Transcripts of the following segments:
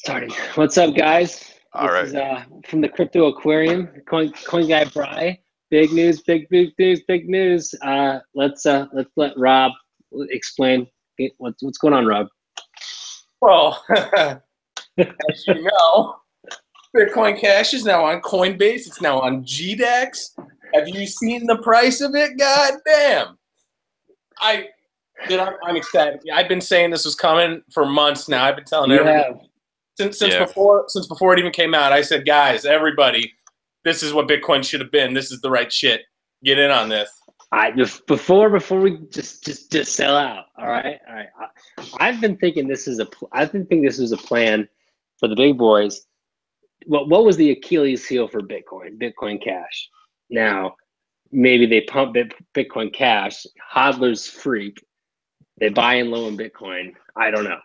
Starting. What's up, guys? All This right. is from the Crypto Aquarium. Coin guy Bry. Big news, big news, big news. Let's let Rob explain what's going on, Rob. Well, as you know, Bitcoin Cash is now on Coinbase. It's now on GDEX. Have you seen the price of it? God damn! I'm ecstatic. I've been saying this was coming for months now. I've been telling everybody since before it even came out. I said, guys, everybody, this is what Bitcoin should have been. This is the right shit. Get in on this. Before we just sell out. All right. I've been thinking this was a plan for the big boys. What was the Achilles heel for Bitcoin? Bitcoin Cash. Now, maybe they pump Bitcoin Cash. Hodler's freak. They buy in low in Bitcoin. I don't know.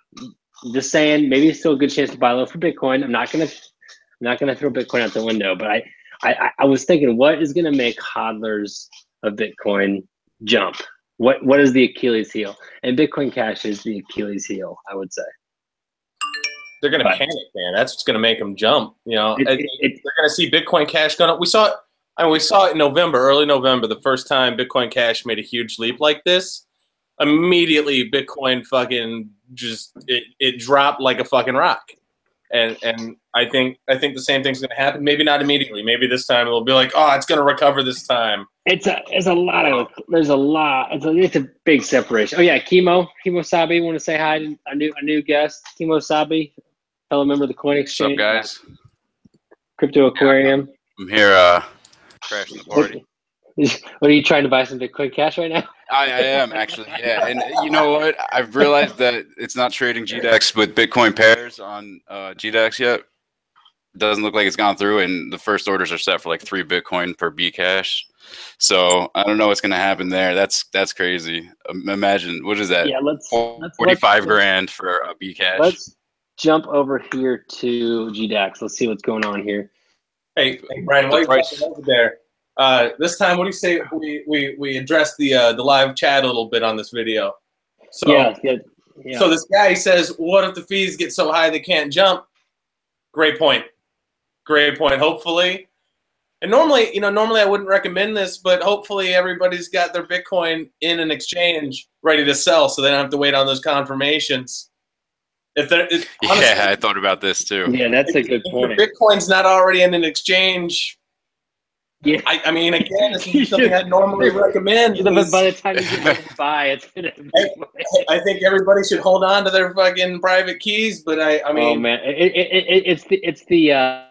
I'm just saying, maybe it's still a good chance to buy low for Bitcoin. I'm not gonna throw Bitcoin out the window, but I was thinking, what is gonna make hodlers of Bitcoin jump? What is the Achilles heel? And Bitcoin Cash is the Achilles heel, I would say. They're gonna panic, man. That's what's gonna make them jump. You know, they're gonna see Bitcoin Cash going up. We saw it in November, early November, the first time Bitcoin Cash made a huge leap like this. Immediately, Bitcoin fucking it dropped like a fucking rock, and I think the same thing's gonna happen. Maybe not immediately. Maybe this time it'll be like, oh, it's gonna recover this time. It's a big separation. Oh yeah, Kimo Sabi, want to say hi to a new guest, Kimo Sabi, fellow member of the Coin Exchange. What's up, guys? Crypto Aquarium. I'm here crashing the party. What are you trying to buy some Bitcoin Cash right now? I am actually, yeah. And you know what? I've realized that it's not trading GDEX with Bitcoin pairs on GDEX yet. It doesn't look like it's gone through, and the first orders are set for like 3 Bitcoin per Bcash. So I don't know what's gonna happen there. That's crazy. Imagine, what is that? Yeah, let's 45 grand for a Bcash. Let's jump over here to GDEX. Let's see what's going on here. Hey Brian, why are you over there? This time, what do you say we address the live chat a little bit on this video? So, yeah. So this guy says, what if the fees get so high they can't jump? Great point. Hopefully, and normally I wouldn't recommend this, but hopefully everybody's got their Bitcoin in an exchange ready to sell, so they don't have to wait on those confirmations. Honestly, I thought about this too. Yeah, that's a good point. If Bitcoin's not already in an exchange. Yeah, I mean, again, this is something I normally recommend. By the time you get to buy, it's gonna be. I think everybody should hold on to their fucking private keys, but I mean, oh man, it's the.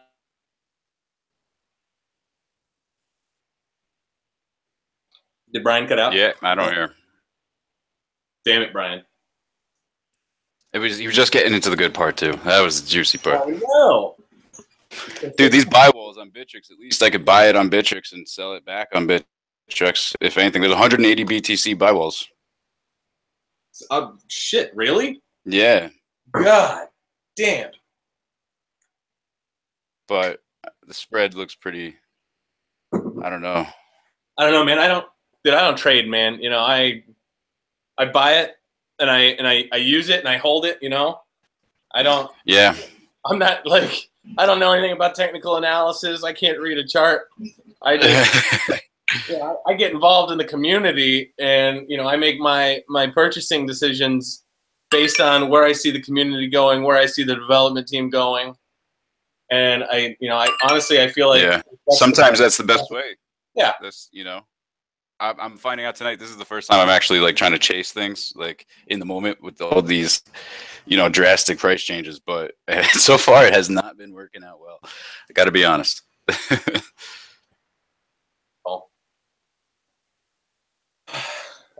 Did Brian cut out? Yeah, I don't hear. Damn it, Brian. You were just getting into the good part too. That was the juicy part. Oh no. Dude, these buy walls on Bittrex, at least I could buy it on Bittrex and sell it back on Bittrex. If anything, there's 180 BTC buy walls. Shit, really? Yeah. God damn. But the spread looks pretty. I don't know, man. I don't trade, man. You know, I buy it and I use it and I hold it. You know, I don't. Yeah. I'm not like. I don't know anything about technical analysis. I can't read a chart. I just, I get involved in the community, and I make my purchasing decisions based on where I see the community going, where I see the development team going, and I honestly I feel like sometimes that's the best way. Yeah, I'm finding out tonight. This is the first time I'm actually like trying to chase things like in the moment with all these, drastic price changes. But so far, it has not been working out well. I got to be honest.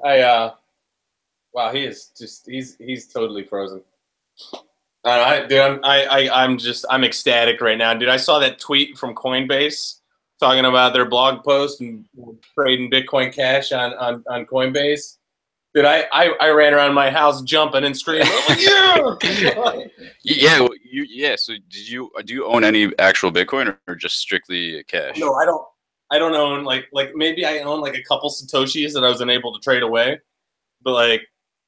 Wow, he's totally frozen. I'm ecstatic right now, dude. I saw that tweet from Coinbase talking about their blog post and trading Bitcoin Cash on Coinbase. Dude, I ran around my house jumping and screaming. Yeah. So do you own any actual Bitcoin or just strictly cash? No, I don't own like maybe I own like a couple Satoshis that I was unable to trade away, but like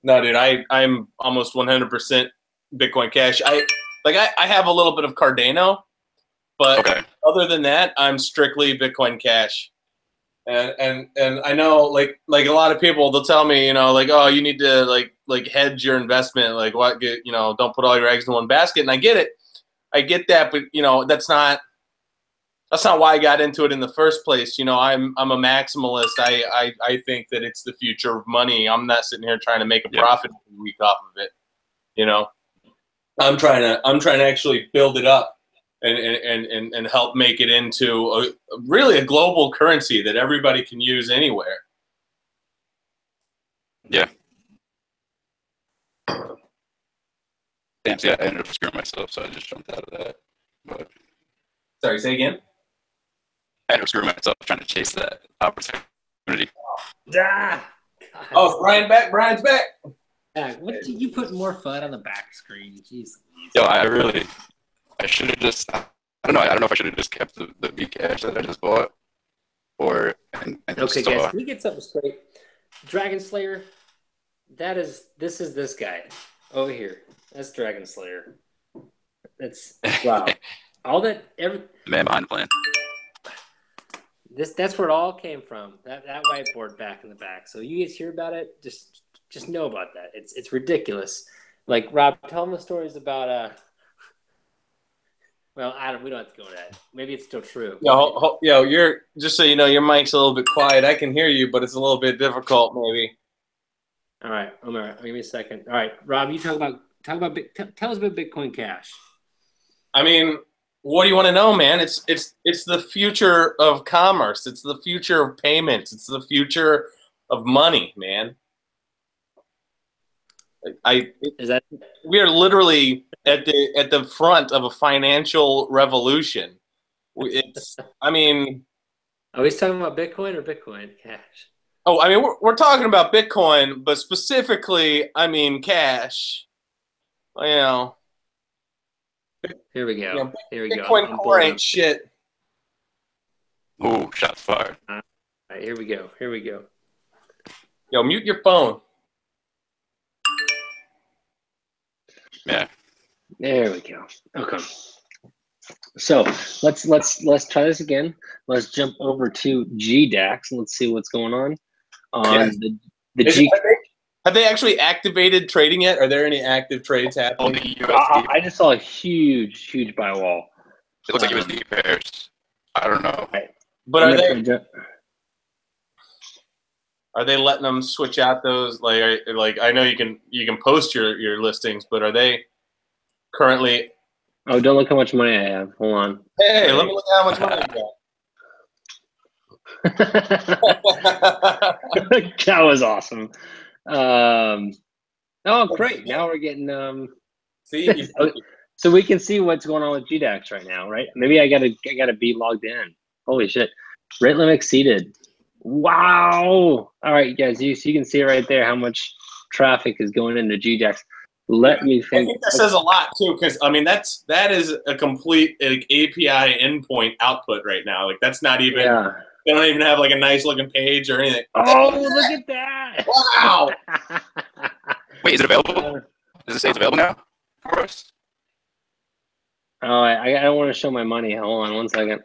no, dude, I'm almost 100% Bitcoin Cash. Like I have a little bit of Cardano, but Okay. other than that, I'm strictly Bitcoin Cash. And I know like a lot of people, they'll tell me, like, oh, you need to like hedge your investment, like what get, don't put all your eggs in one basket. And I get it. I get that, but that's not why I got into it in the first place. I'm a maximalist. I think that it's the future of money. I'm not sitting here trying to make a profit every week off of it. I'm trying to actually build it up and help make it into really a global currency that everybody can use anywhere. Yeah. Damn, see, I ended up screwing myself, so I just jumped out of that. But sorry, say again? I ended up screwing myself trying to chase that opportunity. Oh, Brian's back. Yeah, what did you put more FUD on the back screen? Jeez. Yo, I should have just, I don't know if I should have just kept the Bcash that I just bought. Okay, guys, can we get something straight? Dragon Slayer, this is this guy over here. That's Dragon Slayer. That's, wow. All that, man behind the plan. That's where it all came from. That whiteboard back in the back. So you guys hear about it, just know about that. It's ridiculous. Like, Rob, tell them the stories about well, Adam, we don't have to go into that. Maybe it's still true. Yo, you're just so you know, your mic's a little bit quiet. I can hear you, but it's a little bit difficult, maybe. All right, Omar, give me a second. All right, Rob, you tell us about Bitcoin Cash. I mean, what do you want to know, man? It's the future of commerce. It's the future of payments. It's the future of money, man. We are literally at the front of a financial revolution. I mean, are we talking about Bitcoin or Bitcoin Cash? Oh, I mean, we're talking about Bitcoin, but specifically, I mean, cash. Here we go. Here we go. Bitcoin Core ain't shit. Ooh, shots fired. All right, here we go. Yo, mute your phone. Yeah. There we go. Okay. So let's try this again. Let's jump over to GDAX and let's see what's going on the G. Have they actually activated trading yet? Are there any active trades happening? I just saw a huge buy wall. It looks like USD pairs. I don't know. Right. But are they letting them switch out those? Like I know you can post your listings, but are they currently? Oh, don't look how much money I have. Hold on. Hey, let me look at how much money you got. That was awesome. Oh, great! Now we're getting See, so we can see what's going on with GDAX right now, right? Maybe I gotta be logged in. Holy shit! Rate limit exceeded. Wow! All right, guys, you can see right there how much traffic is going into GDAX. Let me think. I think that says a lot too, because I mean that is a complete API endpoint output right now. Like that's not even. Yeah. They don't even have like a nice looking page or anything. Oh, look at that! Wow! Wait, is it available? Does it say it's available now for us? Oh, I don't want to show my money. Hold on 1 second.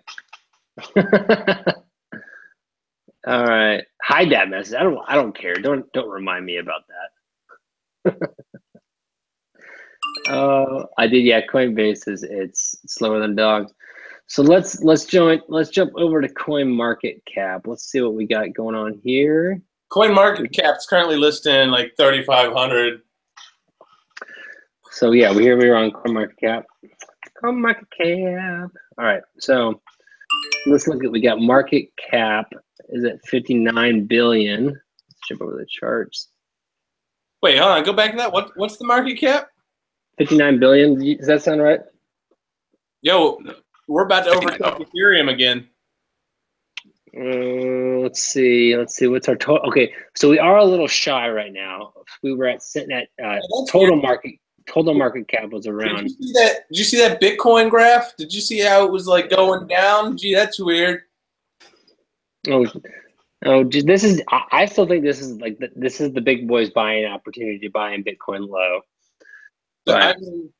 All right, hide that message. I don't care. Don't remind me about that. I did. Yeah, Coinbase it's slower than dogs. So let's jump over to CoinMarketCap. Let's see what we got going on here. CoinMarketCap's currently listing like 3,500. So yeah, we are on CoinMarketCap. CoinMarketCap. All right, so let's look at. We got market cap is at 59 billion. Let's jump over the charts. Wait, hold on. Go back to that. What's the market cap? 59 billion. Does that sound right? Yo, we're about to overtake Ethereum again. Let's see. What's our total? Okay, so we are a little shy right now. We were sitting at total market cap was around. Did you see that Bitcoin graph? Did you see how it was like going down? Gee, that's weird. Oh, this is. I still think this is like this is the big boys buying opportunity to buy in Bitcoin low. I mean,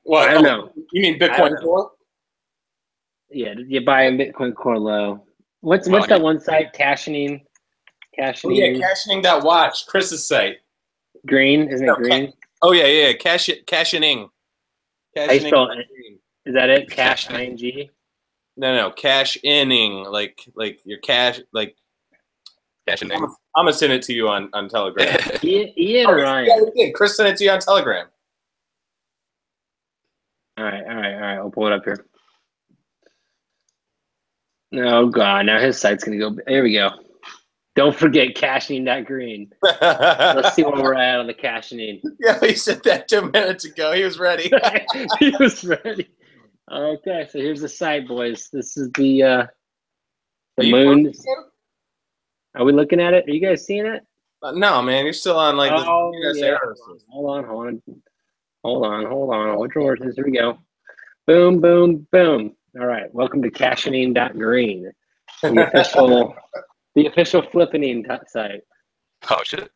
What? I don't know. You mean I don't Bitcoin know. Core? Yeah, you buy a Bitcoin Core low. What's Well, that one site? Cashioning. Oh yeah, cashioning.watch, Chris's site. Green, isn't it green? Oh yeah. Cashioning. How you spell it? Is that it? Cash ing? No, cash inning, like your cash, like Cashing I'm gonna send it to you on Telegram. Ian Oh, or yeah, Ryan? we did. Chris sent it to you on Telegram. All right. I'll pull it up here. Oh God, now his site's gonna go. There we go. Don't forget cashioning.green. Let's see where we're at on the cashioning. Yeah, he said that 2 minutes ago. He was ready. He was ready. Okay, so here's the site, boys. This is the moon. Are we looking at it? Are you guys seeing it? No, man, you're still on like this yeah. Hold on. What drawer is this? Here we go. Boom, boom, boom. All right. Welcome to cashioning.green, the official flippening site. Oh shit.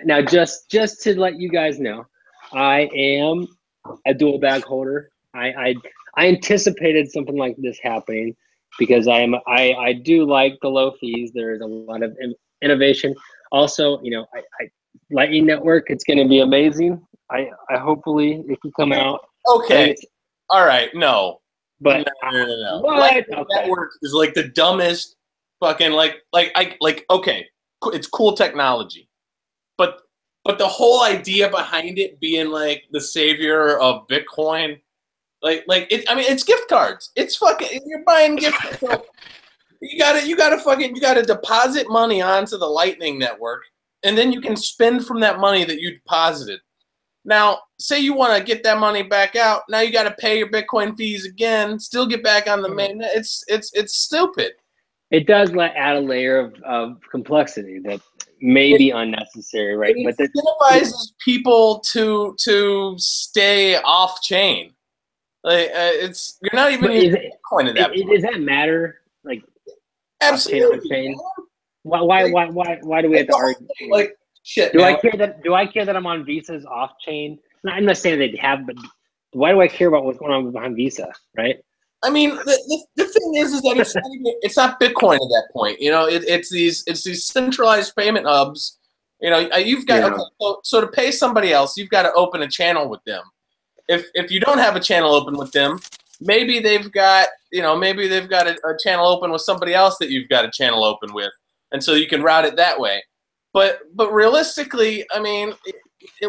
Now just to let you guys know, I am a dual bag holder. I anticipated something like this happening because I do like the low fees. There is a lot of innovation. Also, I Lightning Network. It's going to be amazing. I hopefully it can come out. Okay. All right. No. But no. What? Lightning Network is like the dumbest fucking okay, it's cool technology, but the whole idea behind it being like the savior of Bitcoin, it's gift cards. It's fucking, you're buying gift cards. So you gotta deposit money onto the Lightning Network, and then you can spend from that money that you deposited. Now, say you want to get that money back out. Now you got to pay your Bitcoin fees again. Still get back on the main. It's stupid. It does add a layer of complexity that may be unnecessary, right? It incentivizes people to stay off chain. You're not even using Bitcoin at that point. Does that matter? Like, absolutely. Off chain? Why do we have to argue? Like, shit. Do I care that I'm on Visa's off chain? I'm not saying they have, but why do I care about what's going on behind Visa, right? I mean, the thing is that it's not Bitcoin at that point. It's these centralized payment hubs. You've got so to pay somebody else, you've got to open a channel with them. If you don't have a channel open with them, maybe they've got a channel open with somebody else that you've got a channel open with, and so you can route it that way. But realistically, I mean,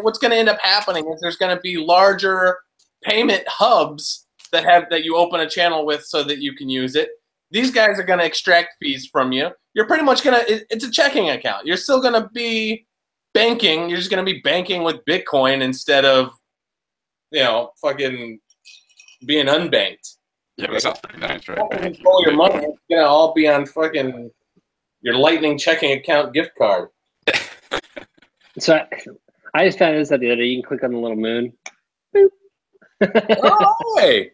what's going to end up happening is there's going to be larger payment hubs that you open a channel with so that you can use it. These guys are going to extract fees from you. You're pretty much it's a checking account. You're still going to be banking. You're just going to be banking with Bitcoin instead of, fucking being unbanked. Yeah, that sounds pretty nice, right? Control your money. It's going to all be on fucking your Lightning checking account gift card. So I just found this out the other day. You can click on the little moon. Boop. Oh, hey.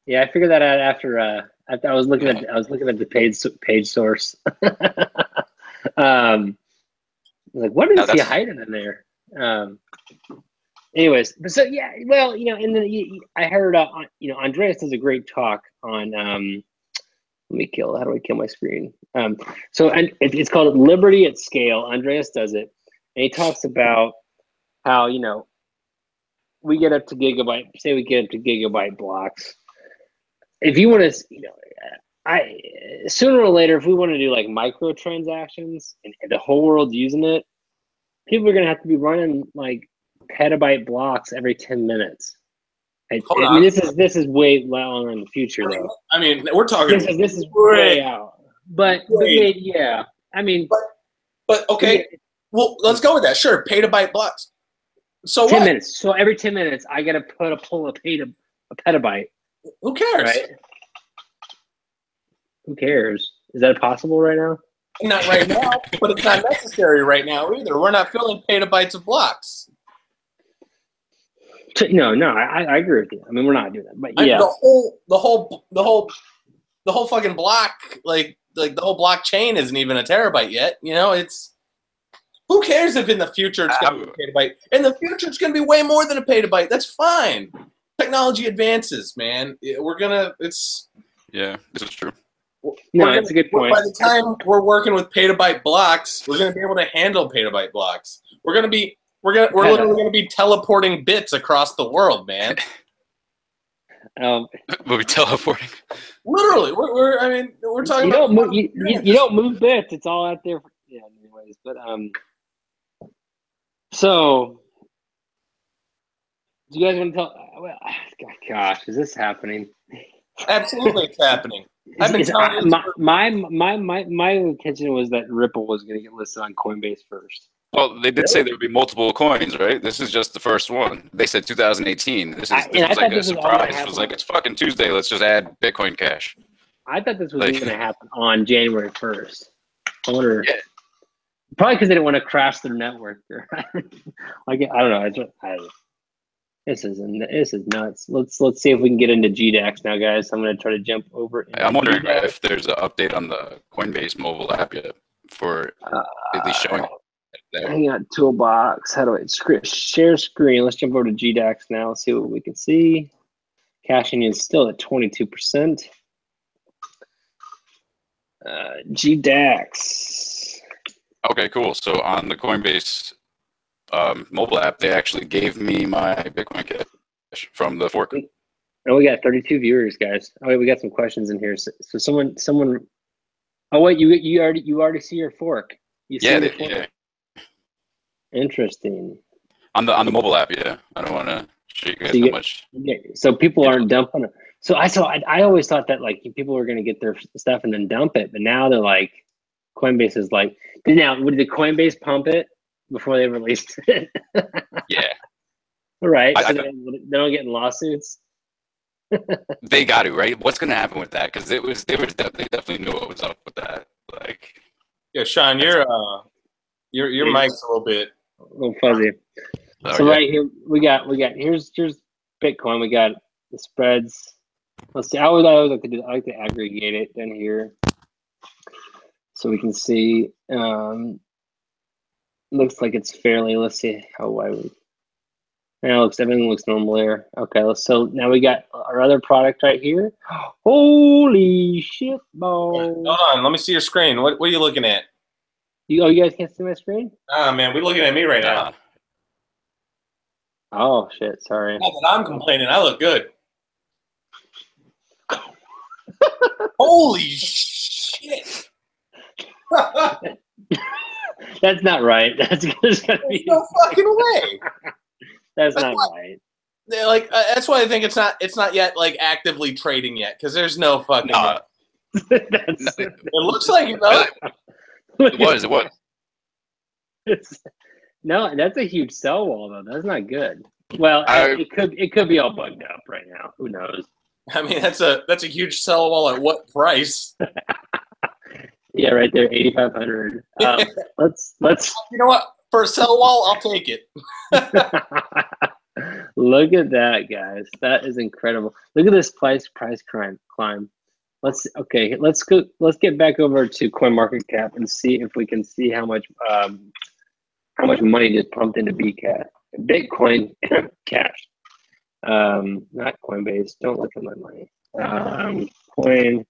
Yeah, I figured that out after I was looking at the page source. I was like, what is he hiding in there? Anyways, so yeah, well, and then I heard Andreas does a great talk on how do I kill my screen? So it's called Liberty at Scale. Andreas does it, and he talks about how we get up to gigabyte. Say we get up to gigabyte blocks. If you want to, sooner or later, if we want to do like microtransactions and the whole world's using it, people are gonna have to be running like petabyte blocks every 10 minutes. I mean, this is way longer in the future, though. I mean, we're talking. This is way out. But yeah, I mean, but okay. Yeah. Well, let's go with that. Sure, petabyte blocks. So 10 minutes. So every 10 minutes, I gotta pull a petabyte. Who cares? Right? Who cares? Is that possible right now? Not right now, but it's not necessary right now either. We're not filling petabytes of blocks. No, I agree with you. I mean, we're not doing that, but yeah, the whole fucking block, like the whole blockchain isn't even a terabyte yet. It's Who cares if in the future it's going to be a petabyte? In the future, it's going to be way more than a petabyte. That's fine. Technology advances, man. Yeah, this is true. No, that's a good point. By the time we're working with petabyte blocks, we're going to be able to handle petabyte blocks. We're literally going to be teleporting bits across the world, man. We'll be teleporting. Literally, we're talking. You don't move bits. It's all out there. Anyways, but so do you guys want to tell? Well, gosh, is this happening? Absolutely, it's happening. I've been telling you. My intention was that Ripple was going to get listed on Coinbase first. Well, they did say there would be multiple coins, right? This is just the first one. They said 2018. This was like a surprise. It was like, it's fucking Tuesday. Let's just add Bitcoin Cash. I thought this was going to happen on January 1st. I wonder. Yeah. Probably because they didn't want to crash their network. I don't know. This is nuts. Let's see if we can get into GDAX now, guys. I'm going to try to jump over. I'm wondering if there's an update on the Coinbase mobile app yet for at least showing. Hang on, toolbox. How do I share screen? Let's jump over to GDAX now. Let's see what we can see. Caching is still at 22%. GDAX. Okay, cool. So on the Coinbase mobile app, they actually gave me my Bitcoin Cash from the fork. Oh, we got 32 viewers, guys. Oh, wait, we got some questions in here. So someone. Oh wait, you already see your fork. You see your fork? Yeah. Interesting. On the mobile app, yeah. I don't want to show you guys how much. Yeah, so people aren't dumping it. So I always thought that like people were going to get their stuff and then dump it, but now they're like, Coinbase is like, now would the Coinbase pump it before they released it? Yeah. Right. So they don't get in lawsuits. They got to, right? What's going to happen with that? Because they definitely knew what was up with that. Like, yeah, Sean, your mic's a little fuzzy. So right here we got here's Bitcoin. We got the spreads. Let's see. I always like to like to aggregate it down here, so we can see. Looks like it's fairly. Let's see how wide. Now everything looks normal there. Okay, so now we got our other product right here. Holy shit, balls! Hold on, let me see your screen. What are you looking at? You guys can't see my screen? Ah, man, we're looking at me right now. Oh shit! Sorry. Not that I'm complaining. I look good. Holy shit! That's not right. There's gotta be no fucking way. That's not right. Like that's why I think it's not yet like actively trading yet because there's no fucking. It looks like it though. It was. No, that's a huge sell wall though. That's not good. Well, it could be all bugged up right now. Who knows? I mean, that's a huge sell wall at what price? Yeah, right there, 8,500. Let's. You know what? For a sell wall, I'll take it. Look at that, guys. That is incredible. Look at this price climb. Let's go. Let's get back over to CoinMarketCap and see if we can see how much money just pumped into Bitcoin Cash. Not Coinbase. Don't look at my money. CoinMarketCap.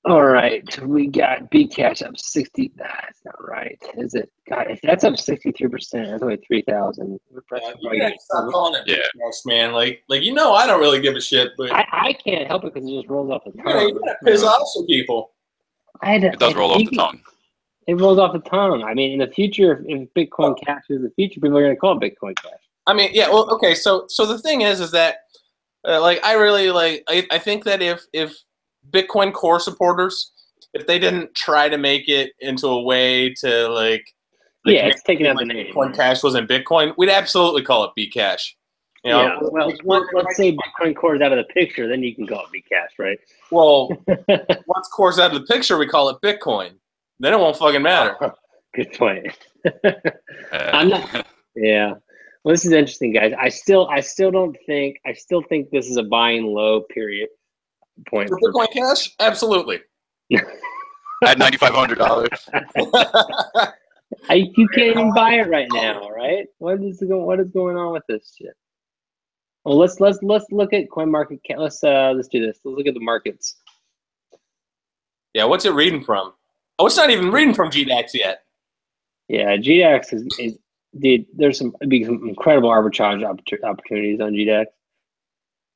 All right, we got Bcash up 60. That's not right, is it? God, if that's up 63%, that's only 3,000. Stop calling it Bcash, man. Like I don't really give a shit, but I can't help it because it just rolls off the tongue. Yeah, you gotta piss off some people. It does roll off the tongue. It rolls off the tongue. I mean, in the future, if Bitcoin Cash is the future, people are going to call it Bitcoin Cash. I mean, yeah. Well, okay. So the thing is that I really I think that if Bitcoin Core supporters, if they didn't try to make it into a way to it's taking out the name. Bitcoin Cash wasn't Bitcoin, we'd absolutely call it Bcash. Yeah. Well, let's say Bitcoin Core is out of the picture, then you can call it Bcash, right? Well, once Core's out of the picture, we call it Bitcoin. Then it won't fucking matter. Good point. I'm not. Yeah. Well, this is interesting, guys. I still think this is a buying low period point for Bitcoin Cash. Absolutely. at $9,500. You can't even buy it right now, right? What is going on with this shit? Well, let's look at CoinMarketCap. Let's do this. Let's look at the markets. Yeah, what's it reading from? Oh, it's not even reading from GDAX yet. Yeah, GDAX is dude. There's some incredible arbitrage opportunities on GDAX.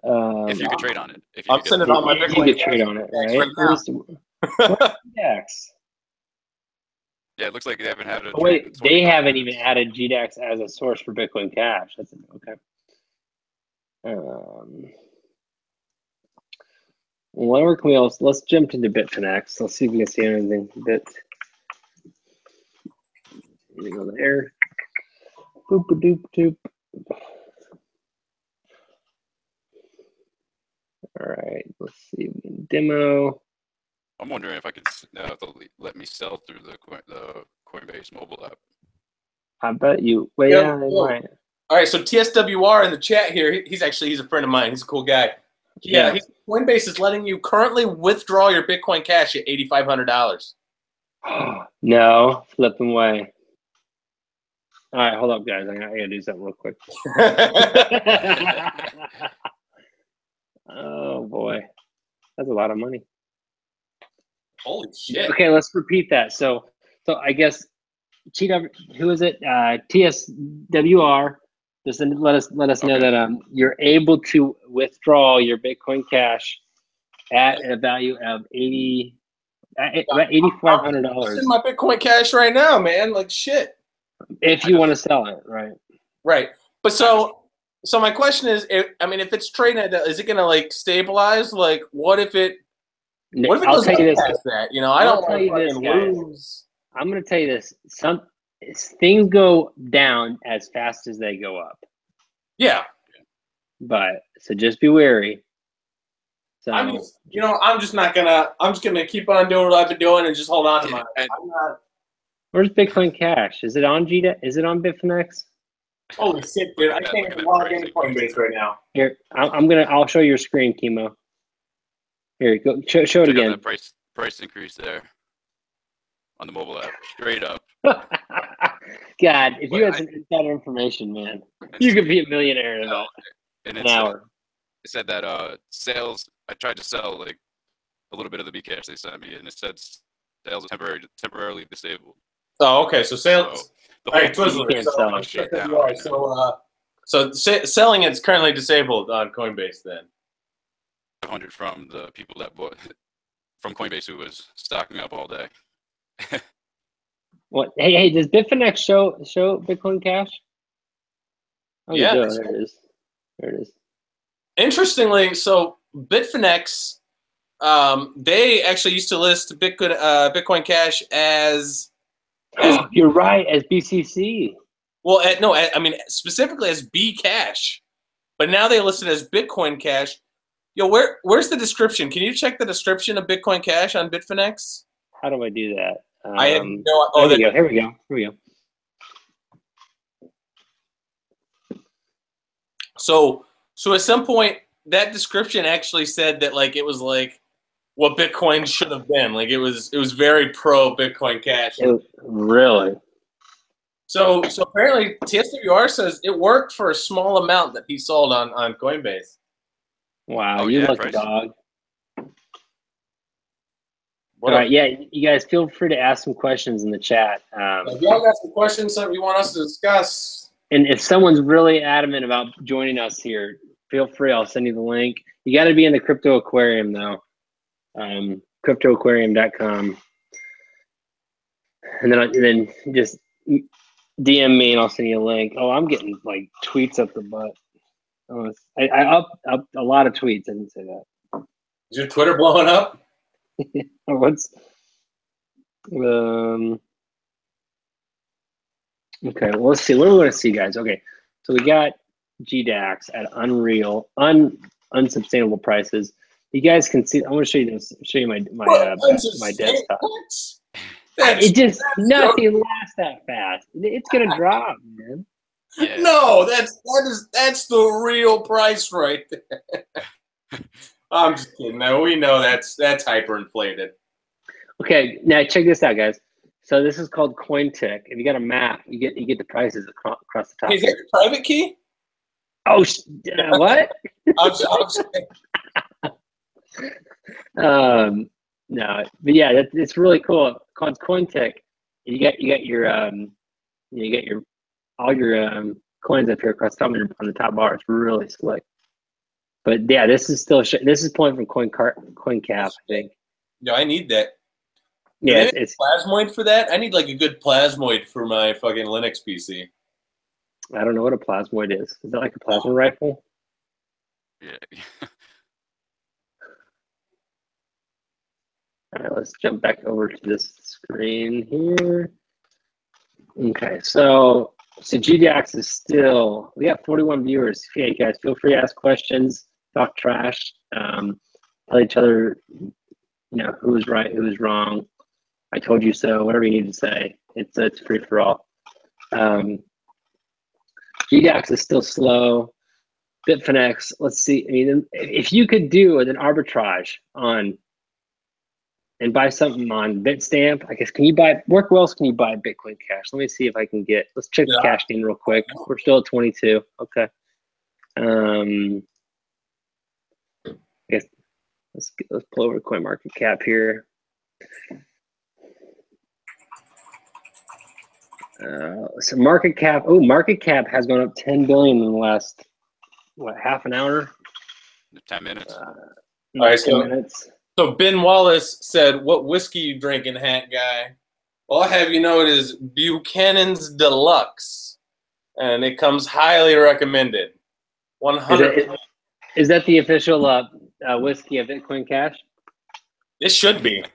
If you could trade on it. If I'm sending all my you could trade on it, right? GDAX. Yeah, it looks like they haven't had a. Oh, wait, they haven't even added GDAX as a source for Bitcoin Cash. That's okay. Where can we else? Let's jump into Bitfinex. Let's see if we can see anything. Let me go there. Boop a doop doop. All right, let's see. We can demo. I'm wondering if I could let me sell through the Coinbase mobile app. I bet you. Well, Yep. yeah, they might. All right, so TSWR in the chat here. He's a friend of mine. He's a cool guy. Yeah, Coinbase is letting you currently withdraw your Bitcoin Cash at $8,500. No, flip them away. All right, hold up, guys. I gotta do something real quick. Oh boy, that's a lot of money. Holy shit! Okay, let's repeat that. So I guess who is it? TSWR. Just let us know that you're able to withdraw your Bitcoin Cash at a value of $8,500. In my Bitcoin Cash right now, man. Like shit. If you want to sell it, right? Right. But so my question is, if it's trading, is it gonna like stabilize? Like, what if it goes past that? You know, I don't want to fucking lose. I'm gonna tell you this. Things go down as fast as they go up. Yeah. But so just be wary. So I'm just gonna keep on doing what I've been doing and just hold on to mine. Where's Bitcoin Cash? Is it on GDAX? Is it on Bitfinex? Holy shit, dude! I can't even log into Coinbase right now. Here, I'll show your screen, Kimo. Here, go show it again. That price increase there on the mobile app, straight up. God, if you had some insider information, man, you could be a millionaire in an hour. It said that sales. I tried to sell like a little bit of the Bcash they sent me, and it said sales are temporarily disabled. Oh, okay. So sales. So all right, Twizzler. So selling it's currently disabled on Coinbase then. 100 from the people that bought from Coinbase who was stocking up all day. What? Hey, does Bitfinex show Bitcoin Cash? Oh, yeah, there it is. There it is. Interestingly, so Bitfinex, they actually used to list Bitcoin Cash as you're right, as BCC. Well, specifically as Bcash, but now they list it as Bitcoin Cash. Yo, where's the description? Can you check the description of Bitcoin Cash on Bitfinex? How do I do that? I have no. Oh, Here we go. So at some point, that description actually said that like it was like what Bitcoin should have been. Like it was very pro Bitcoin Cash. Really? So apparently TSWR says it worked for a small amount that he sold on Coinbase. Wow, you lucky dog. All right, yeah, you guys feel free to ask some questions in the chat. If y'all got some questions, something you want us to discuss. And if someone's really adamant about joining us here, feel free. I'll send you the link. You got to be in the Crypto Aquarium, though. CryptoAquarium.com. And then just DM me and I'll send you a link. Oh, I'm getting like tweets up the butt. Oh, I up a lot of tweets. I didn't say that. Is your Twitter blowing up? What's okay, well, let's see. What do we want to see, guys? Okay, so we got GDAX at unsustainable prices. You guys can see. I want to show you this. Show you my desktop. Nothing lasts that fast. It's gonna drop, man. Yeah. No, that's the real price right there. I'm just kidding. No, we know that's hyperinflated. Okay, now check this out, guys. So this is called CoinTick. If you got a map, you get the prices across the top. Is that a private key? Oh, what? No, but yeah, it's really cool. It's called CoinTick. You got your you get your all your coins up here across the top on the top bar. It's really slick. But yeah, this is still this is pulling from CoinCap, I think. No, I need that. Yeah, it's plasmoid for that. I need like a good plasmoid for my fucking Linux PC. I don't know what a plasmoid is. Is that like a plasma rifle? Yeah. All right, let's jump back over to this screen here. Okay, so GDAX is still, we got 41 viewers. Hey guys, feel free to ask questions, talk trash, tell each other, who was right, who was wrong. I told you so, whatever you need to say. It's free for all. GDAX is still slow. Bitfinex, let's see. I mean, if you could do an arbitrage on and buy something on Bitstamp, I guess, where else can you buy Bitcoin Cash? Let me see if I can let's check the cash in real quick. We're still at 22. Okay. I guess let's pull over CoinMarketCap here. So market cap has gone up 10 billion in the last half an hour? 10 minutes. All right, 10 minutes. So Ben Wallace said, "What whiskey you drinking, hat guy?" Well, I'll have you know it is Buchanan's Deluxe, and it comes highly recommended. 100. Is that the official whiskey of Bitcoin Cash? It should be.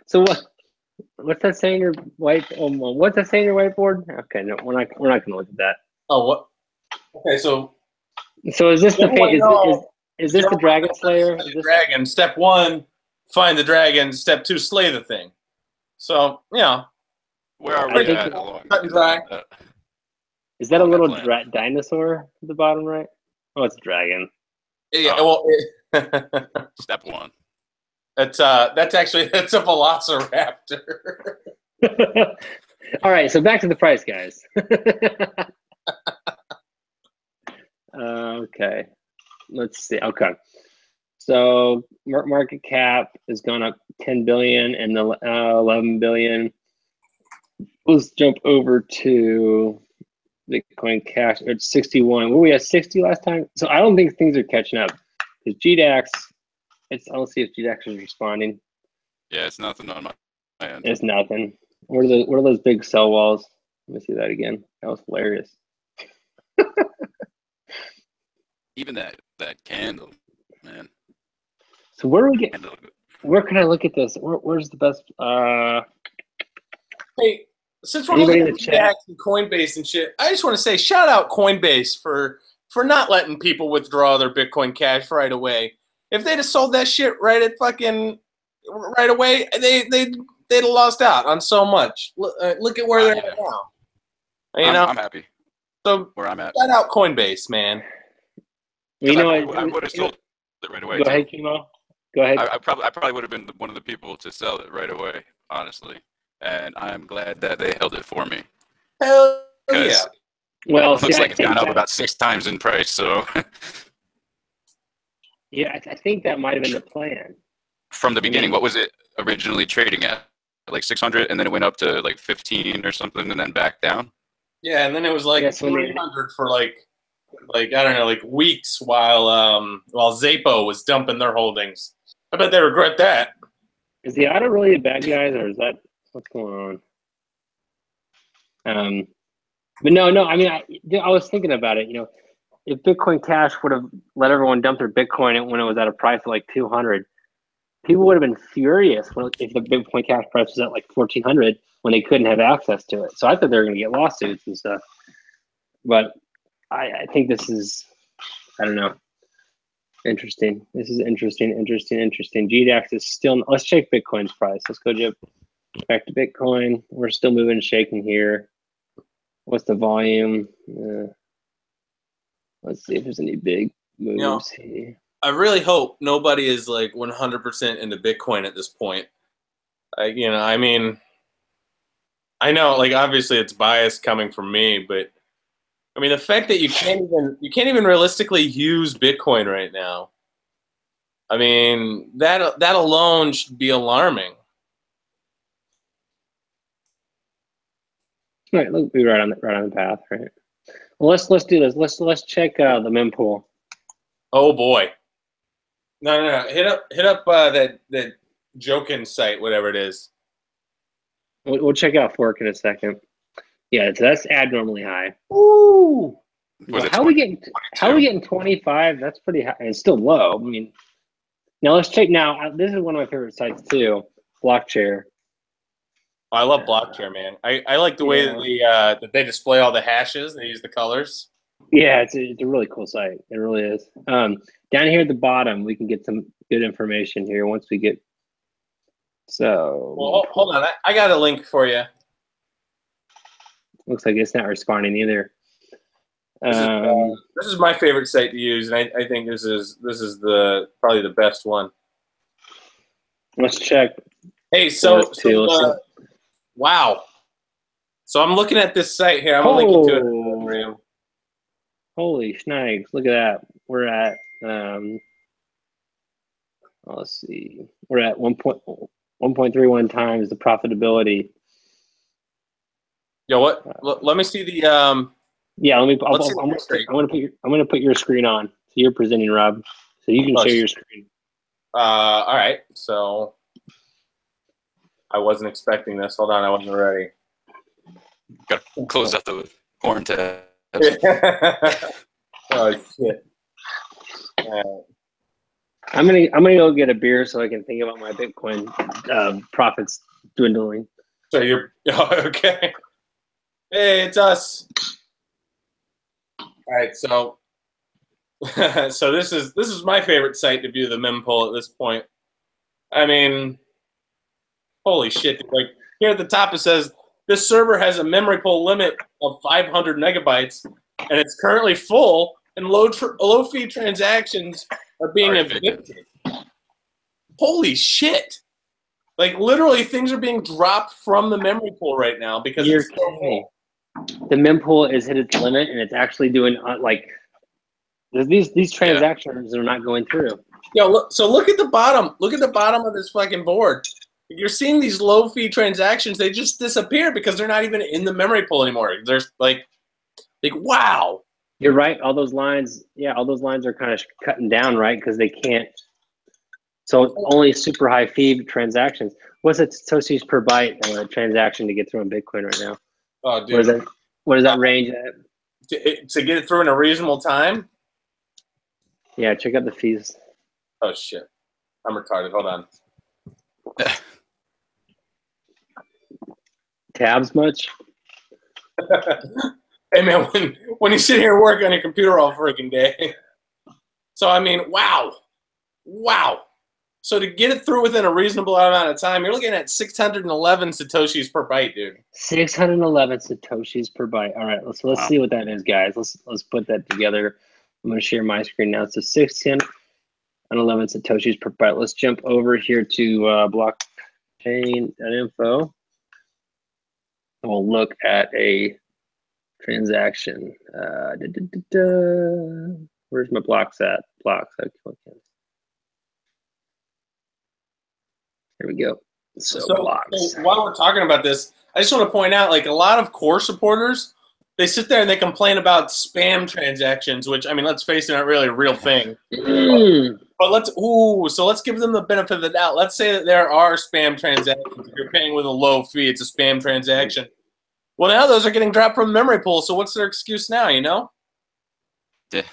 So what's that saying? Your what's that saying? Your whiteboard? Okay, no, we're not gonna look at that. Oh, what? Okay, so is this is this the Dragon Slayer? Dragon. Step 1, find the dragon. Step 2, slay the thing. So where are we at? Cut and dry. Is that a little dinosaur at the bottom right? Oh, it's a dragon. Yeah. Oh. Well, step 1. That's a velociraptor. All right, so back to the price, guys. Okay, let's see. Okay, so market cap has gone up 10 billion and 11 billion. Let's jump over to Bitcoin Cash. It's 61. Were we at 60 last time? So I don't think things are catching up because GDAX. I don't see if GDAX is responding. Yeah, it's nothing on my end. It's nothing. What are those big sell walls? Let me see that again. That was hilarious. Even that candle, man. So where can I look at this? Where's the best? Hey, since we're looking at GDAX and Coinbase and shit, I just want to say shout out Coinbase for not letting people withdraw their Bitcoin Cash right away. If they'd have sold that shit right away, they'd have lost out on so much. Look at where they're at now. I'm happy. So where I'm at. Shout out Coinbase, man. I would have sold it right away. Go ahead, Kimo. Go ahead. I probably would have been one of the people to sell it right away, honestly. And I'm glad that they held it for me. Hell yeah. Well, it looks like it's gone up about 6 times in price. So. Yeah, I think that might have been the plan. From the beginning, what was it originally trading at? Like 600, and then it went up to like 15 or something, and then back down. Yeah, and then it was like 300 for like I don't know, like weeks while Zapo was dumping their holdings. I bet they regret that. Is the auto really a bad guys, or is that what's going on? But no. I mean, I was thinking about it. If Bitcoin Cash would have let everyone dump their Bitcoin when it was at a price of like 200, people would have been furious if the Bitcoin Cash price was at like 1,400 when they couldn't have access to it. So I thought they were going to get lawsuits and stuff. But I think this is, I don't know, interesting. This is interesting. GDAX is still, let's check Bitcoin's price. Let's go back to Bitcoin. We're still moving and shaking here. What's the volume? Let's see if there's any big moves here. I really hope nobody is like 100% into Bitcoin at this point. I mean, I know, like, obviously it's bias coming from me, but I mean, the fact that you can't even realistically use Bitcoin right now. I mean, that alone should be alarming. Right, look, we're right on the path, right? Well, let's do this. Let's check the mempool. Oh boy. No. Hit up that Jokin site, whatever it is. We'll check out Fork in a second. Yeah, so that's abnormally high. Ooh. Well, how are we getting 25? That's pretty high. And it's still low. I mean, now let's check. Now this is one of my favorite sites too. Blockchair. I love Blockchair, man. I like the way that they display all the hashes. They use the colors. Yeah, it's a really cool site. It really is. Down here at the bottom, we can get some good information here once we get. So. Well, hold on. I got a link for you. Looks like it's not responding either. This is my favorite site to use, and I think this is probably the best one. Let's check. Hey, wow. So I'm looking at this site here. I'm linking to it. Holy schnikes! Look at that. We're at let's see. We're at 1.31 times the profitability. Yo, what? Let me see the. Yeah, let me. I'm gonna put your screen on. So you're presenting, Rob. So you can share your screen. All right. So I wasn't expecting this. Hold on, I wasn't ready. Got to close out the horn tab. Oh shit. I'm gonna go get a beer so I can think about my Bitcoin profits dwindling. So you're okay. Hey, it's us. All right, so so this is my favorite site to view the mempool at this point. I mean, holy shit! Like here at the top it says this server has a memory pool limit of 500 megabytes, and it's currently full. And low fee transactions are being evicted. Holy shit! Like literally, things are being dropped from the memory pool right now because it's so full. The mempool is hit its limit, and it's actually doing like these transactions are not going through. Yo, look at the bottom. Look at the bottom of this fucking board. You're seeing these low fee transactions. They just disappear because they're not even in the memory pool anymore. There's like wow. You're right. All those lines, all those lines are kind of cutting down, right? Because they can't. So only super high fee transactions. What's it Satoshis per byte transaction to get through on Bitcoin right now? Oh, dude. What does that range at? To get it through in a reasonable time? Yeah, check out the fees. Oh, shit. I'm retarded. Hold on. Tabs much? Hey, man, when you sit here and work on your computer all freaking day. So, I mean, wow. So to get it through within a reasonable amount of time, you're looking at 611 Satoshis per byte, dude. 611 Satoshis per byte. All right, so let's see what that is, guys. Let's put that together. I'm going to share my screen now. So 611 Satoshis per byte. Let's jump over here to blockchain.info. And we'll look at a transaction. Where's my blocks at? Blocks. Here we go. So blocks. While we're talking about this, I just want to point out, like a lot of core supporters, they sit there and they complain about spam transactions, which I mean, let's face it, not really a real thing. But let's give them the benefit of the doubt. Let's say that there are spam transactions. If you're paying with a low fee, it's a spam transaction. Well, now those are getting dropped from the memory pool. So what's their excuse now? You know? Yeah.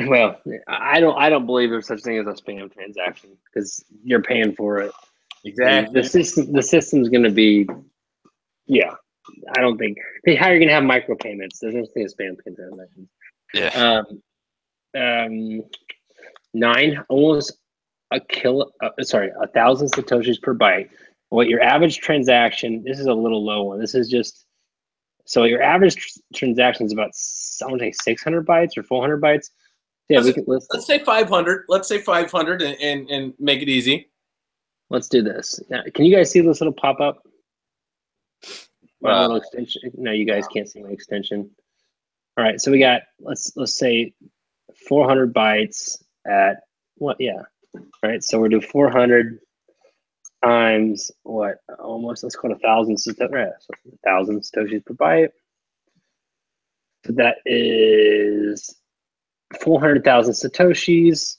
Well, I don't believe there's such thing as a spam transaction because you're paying for it. Exactly. The system's going to be, I don't think. How are you going to have micropayments? There's no thing as spam transactions. Yeah. 1,000 Satoshis per byte. What your average transaction? This is a little low one. This is just so your average transaction is about I want to say 600 bytes or 400 bytes. Yeah, we can let's say 500. Let's say 500 and make it easy. Let's do this. Now, can you guys see this little pop up? My little extension. No, you guys can't see my extension. All right, so we got let's say 400 bytes at what? Yeah, right. So we'll do 400 times what? Almost let's call it 1,000. So 1,000 satoshis per byte. So that is 400,000 satoshis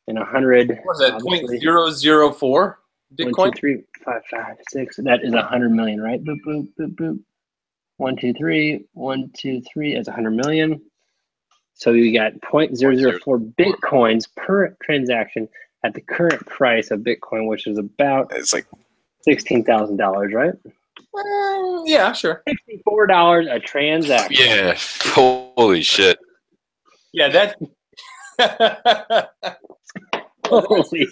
and 100. What is that? 0.004 Bitcoin. 1, 2, 3, 5, 5, 6. That is 100 million, right? Boop, boop, boop, boop. 1, 2, 3. 1, 2, 3 is 100 million. So we got 0.004 Bitcoins per transaction at the current price of Bitcoin, which is about It's like $16,000, right? Yeah, sure. $64 a transaction. yeah, holy shit. Yeah, that. Holy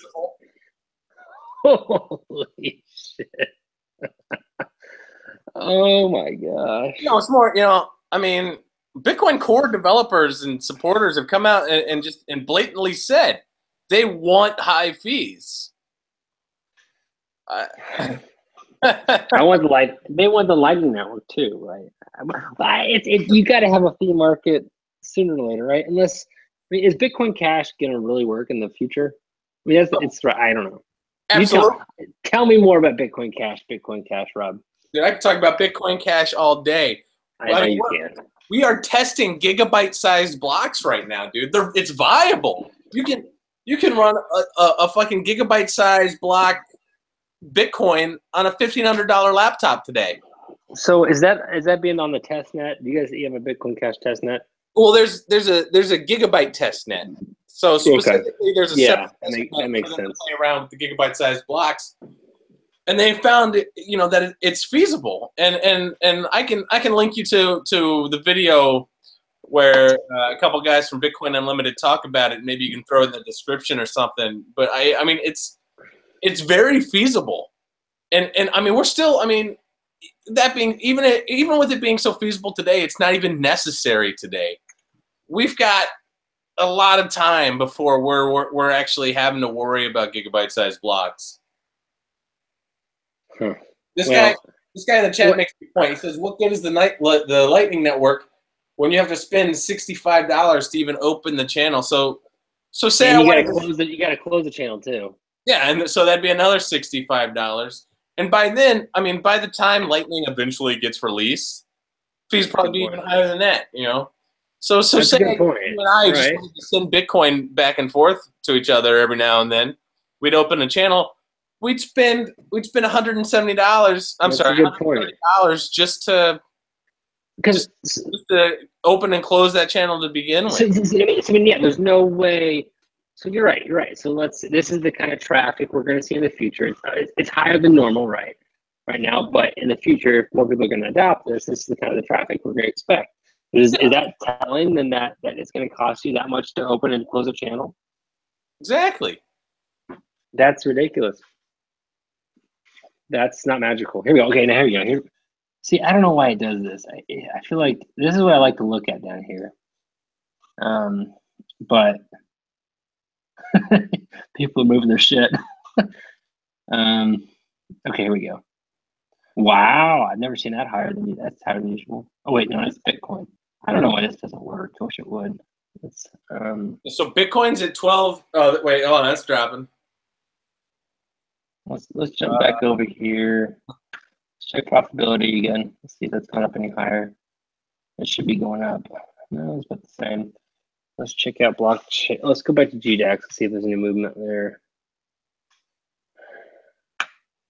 shit. Oh my gosh. It's more, I mean, Bitcoin Core developers and supporters have come out and just blatantly said they want high fees. They want the Lightning Network too, right? You got to have a fee market sooner or later, right? Unless, is Bitcoin Cash going to really work in the future? I mean, I don't know. Absolutely. Tell me more about Bitcoin Cash, Rob. Dude, I can talk about Bitcoin Cash all day. I know you can. We are testing gigabyte-sized blocks right now, dude. It's viable. You can run a fucking gigabyte-sized block Bitcoin on a $1,500 laptop today. So is that being on the test net? Do you guys have a Bitcoin Cash test net? Well, there's a gigabyte test net. So specifically, there's a separate test net that makes for them sense. to play around with the gigabyte-sized blocks, and they found that it's feasible. And I can link you to the video where a couple guys from Bitcoin Unlimited talk about it. Maybe you can throw it in the description or something. But I mean it's very feasible, and I mean we're still, I mean, that being, even with it being so feasible today, it's not even necessary today. We've got a lot of time before we're actually having to worry about gigabyte-sized blocks. This guy in the chat makes a point. He says, "What good is the Lightning Network when you have to spend $65 to even open the channel?" So say you got to close the channel too. Yeah, and so that'd be another $65. And by then, I mean, by the time Lightning eventually gets released, fees probably be even higher than that, So say you and I just wanted to send Bitcoin back and forth to each other every now and then. We'd open a channel. We'd spend $170. I'm sorry, $130 just to open and close that channel to begin with. I mean, yeah, there's no way. So you're right. So this is the kind of traffic we're going to see in the future. It's higher than normal right now, but in the future, if more people are going to adopt this is the kind of the traffic we're going to expect. Is that telling them that it's going to cost you that much to open and close a channel? Exactly. That's ridiculous. That's not magical. Here we go. Okay, now here we go. See, I don't know why it does this. I feel like this is what I like to look at down here. But people are moving their shit. Okay, here we go. Wow, I've never seen that higher than you. That's higher than usual. Oh wait, no, that's Bitcoin. I don't know why this doesn't work. I wish it would. So Bitcoin's at 12. Oh wait, hold on, that's dropping. Let's jump back over here. Let's check profitability again. Let's see if that's gone up any higher. It should be going up. No, it's about the same. Let's check out blockchain. Let's go back to GDAX and see if there's any movement there.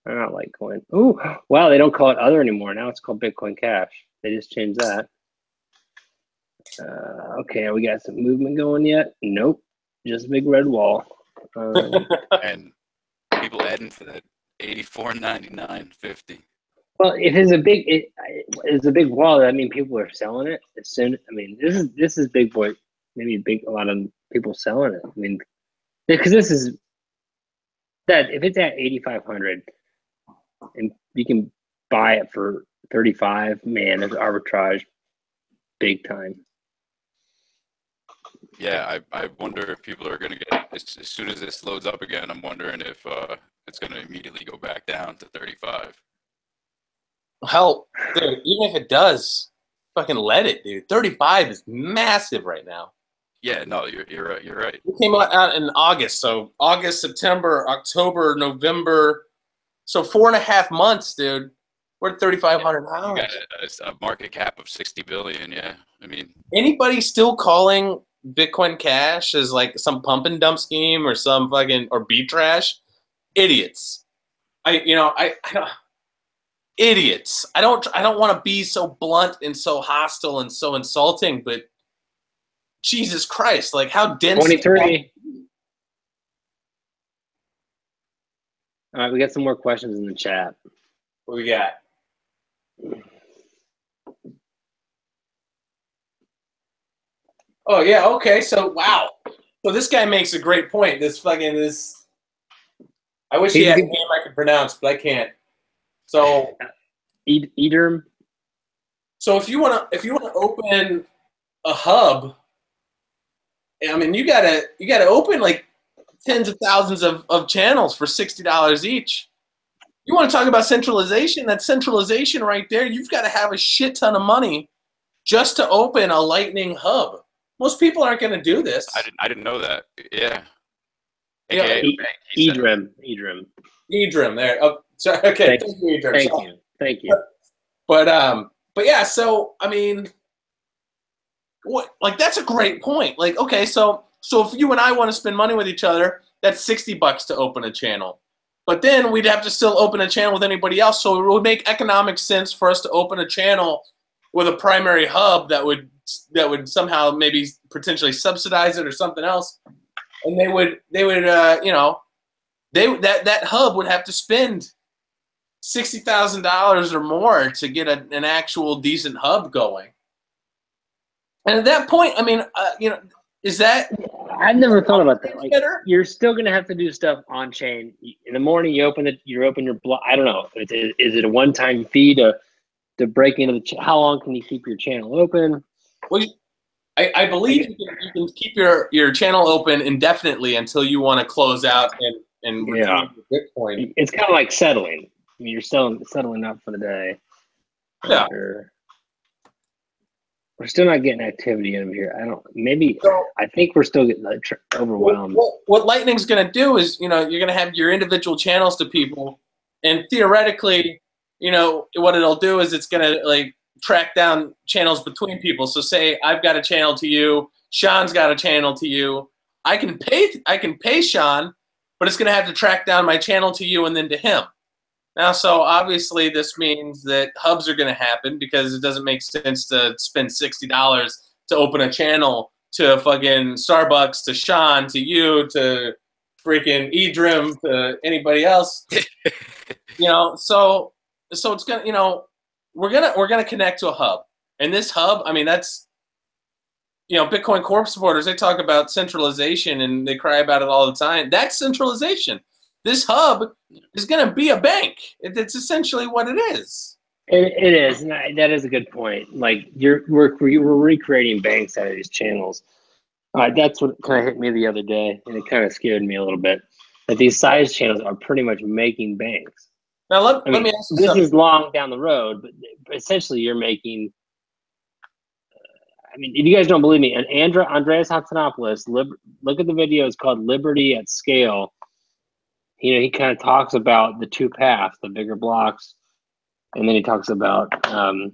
I don't like Litecoin. Oh, wow, they don't call it other anymore. Now it's called Bitcoin Cash. They just changed that. Okay, we got some movement going yet? Nope, just a big red wall. And people adding to that 84.99.50. Well, if it's a big wall, I mean, people are selling it as soon. I mean, this is big boy. Maybe a lot of people selling it. I mean, because this is that if it's at 8,500 and you can buy it for 35, man, there's arbitrage big time. yeah, I wonder if people are going to get as soon as this loads up again. I'm wondering if it's going to immediately go back down to 35. Hell, dude, even if it does, fucking let it, dude. 35 is massive right now. Yeah, no, you're right. You're right. It came out in August, so August, September, October, November. So 4.5 months, dude. We're at $3,500. You got a market cap of 60 billion. Yeah, I mean, Anybody still calling Bitcoin Cash as like some pump and dump scheme or some fucking or beat trash? Idiots. I don't. Idiots. I don't want to be so blunt and so hostile and so insulting, but Jesus Christ, like how dense. 23. All right, we got some more questions in the chat. What we got? Oh yeah, okay. So wow. So this guy makes a great point. This. I wish he had a name I could pronounce, but I can't. So Ederm. So if you wanna open a hub, I mean you gotta open like tens of thousands of channels for $60 each. You want to talk about centralization? That's centralization right there. You've got to have a shit ton of money just to open a Lightning hub. Most people aren't going to do this. I didn't know that. Yeah. Yeah. Edrim. There. Oh, sorry. Okay. Thank you, Edrim. Thank you. But yeah. So I mean, what? Like that's a great point. Like okay, so if you and I want to spend money with each other, that's $60 to open a channel. But then we'd have to still open a channel with anybody else. So it would make economic sense for us to open a channel with a primary hub that would somehow maybe potentially subsidize it or something else. And that hub would have to spend $60,000 or more to get an actual decent hub going. And at that point, I mean, is that? I've never thought about that. Like, you're still gonna have to do stuff on chain. In the morning, you open your block. I don't know. Is it a one-time fee to break into the? How long can you keep your channel open? Well, I believe you can keep your channel open indefinitely until you want to close out and return Bitcoin. It's kind of like settling. I mean, you're settling up for the day. Yeah. We're still not getting activity in here. I think we're still getting overwhelmed. What Lightning's going to do is, you're going to have your individual channels to people, and theoretically, what it'll do is it's going to like track down channels between people. So say I've got a channel to you, Sean's got a channel to you. I can pay Sean, but it's going to have to track down my channel to you and then to him. Now, so obviously this means that hubs are going to happen because it doesn't make sense to spend $60 to open a channel to fucking Starbucks, to Sean, to you, to freaking Edrim, to anybody else. So it's gonna, we're gonna connect to a hub, and this hub, I mean, that's, Bitcoin Corp supporters, they talk about centralization and they cry about it all the time. That's centralization. This hub is going to be a bank. It's essentially what it is. It is. And that is a good point. Like we're recreating banks out of these channels. That's what kind of hit me the other day, and it kind of scared me a little bit. That these size channels are pretty much making banks. Now let me ask you this something. Is long down the road, but essentially you're making. I mean, if you guys don't believe me, and Andreas Antonopoulos, look at the video. It's called Liberty at Scale. He kind of talks about the two paths, the bigger blocks, and then he talks about the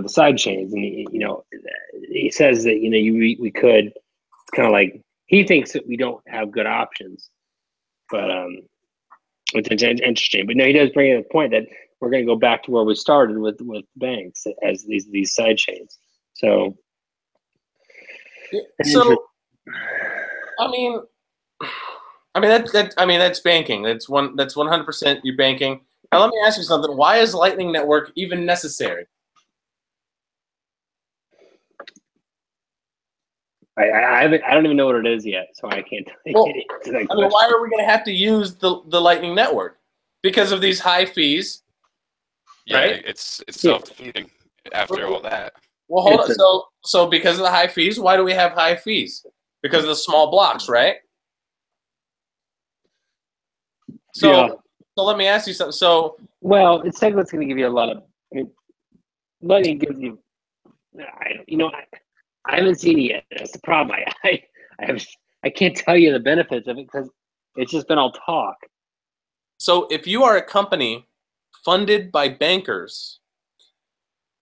side chains, and he says that we could. It's kind of like he thinks that we don't have good options, but it's interesting. But no, he does bring in a point that we're going to go back to where we started with banks as these side chains. So that's banking. That's 100% you're banking. Now let me ask you something. Why is Lightning Network even necessary? I don't even know what it is yet, so I can't tell you. Why are we going to have to use the Lightning Network? Because of these high fees, right? It's self-defeating after all that. Well, hold on. So because of the high fees, why do we have high fees? because of the small blocks, right? So, Yeah. so let me ask you something. So, well, it's SegWit's going to give you a lot of. I mean, Lightning gives you. I haven't seen it yet. That's the problem. I can't tell you the benefits of it because it's just been all talk. So if you are a company funded by bankers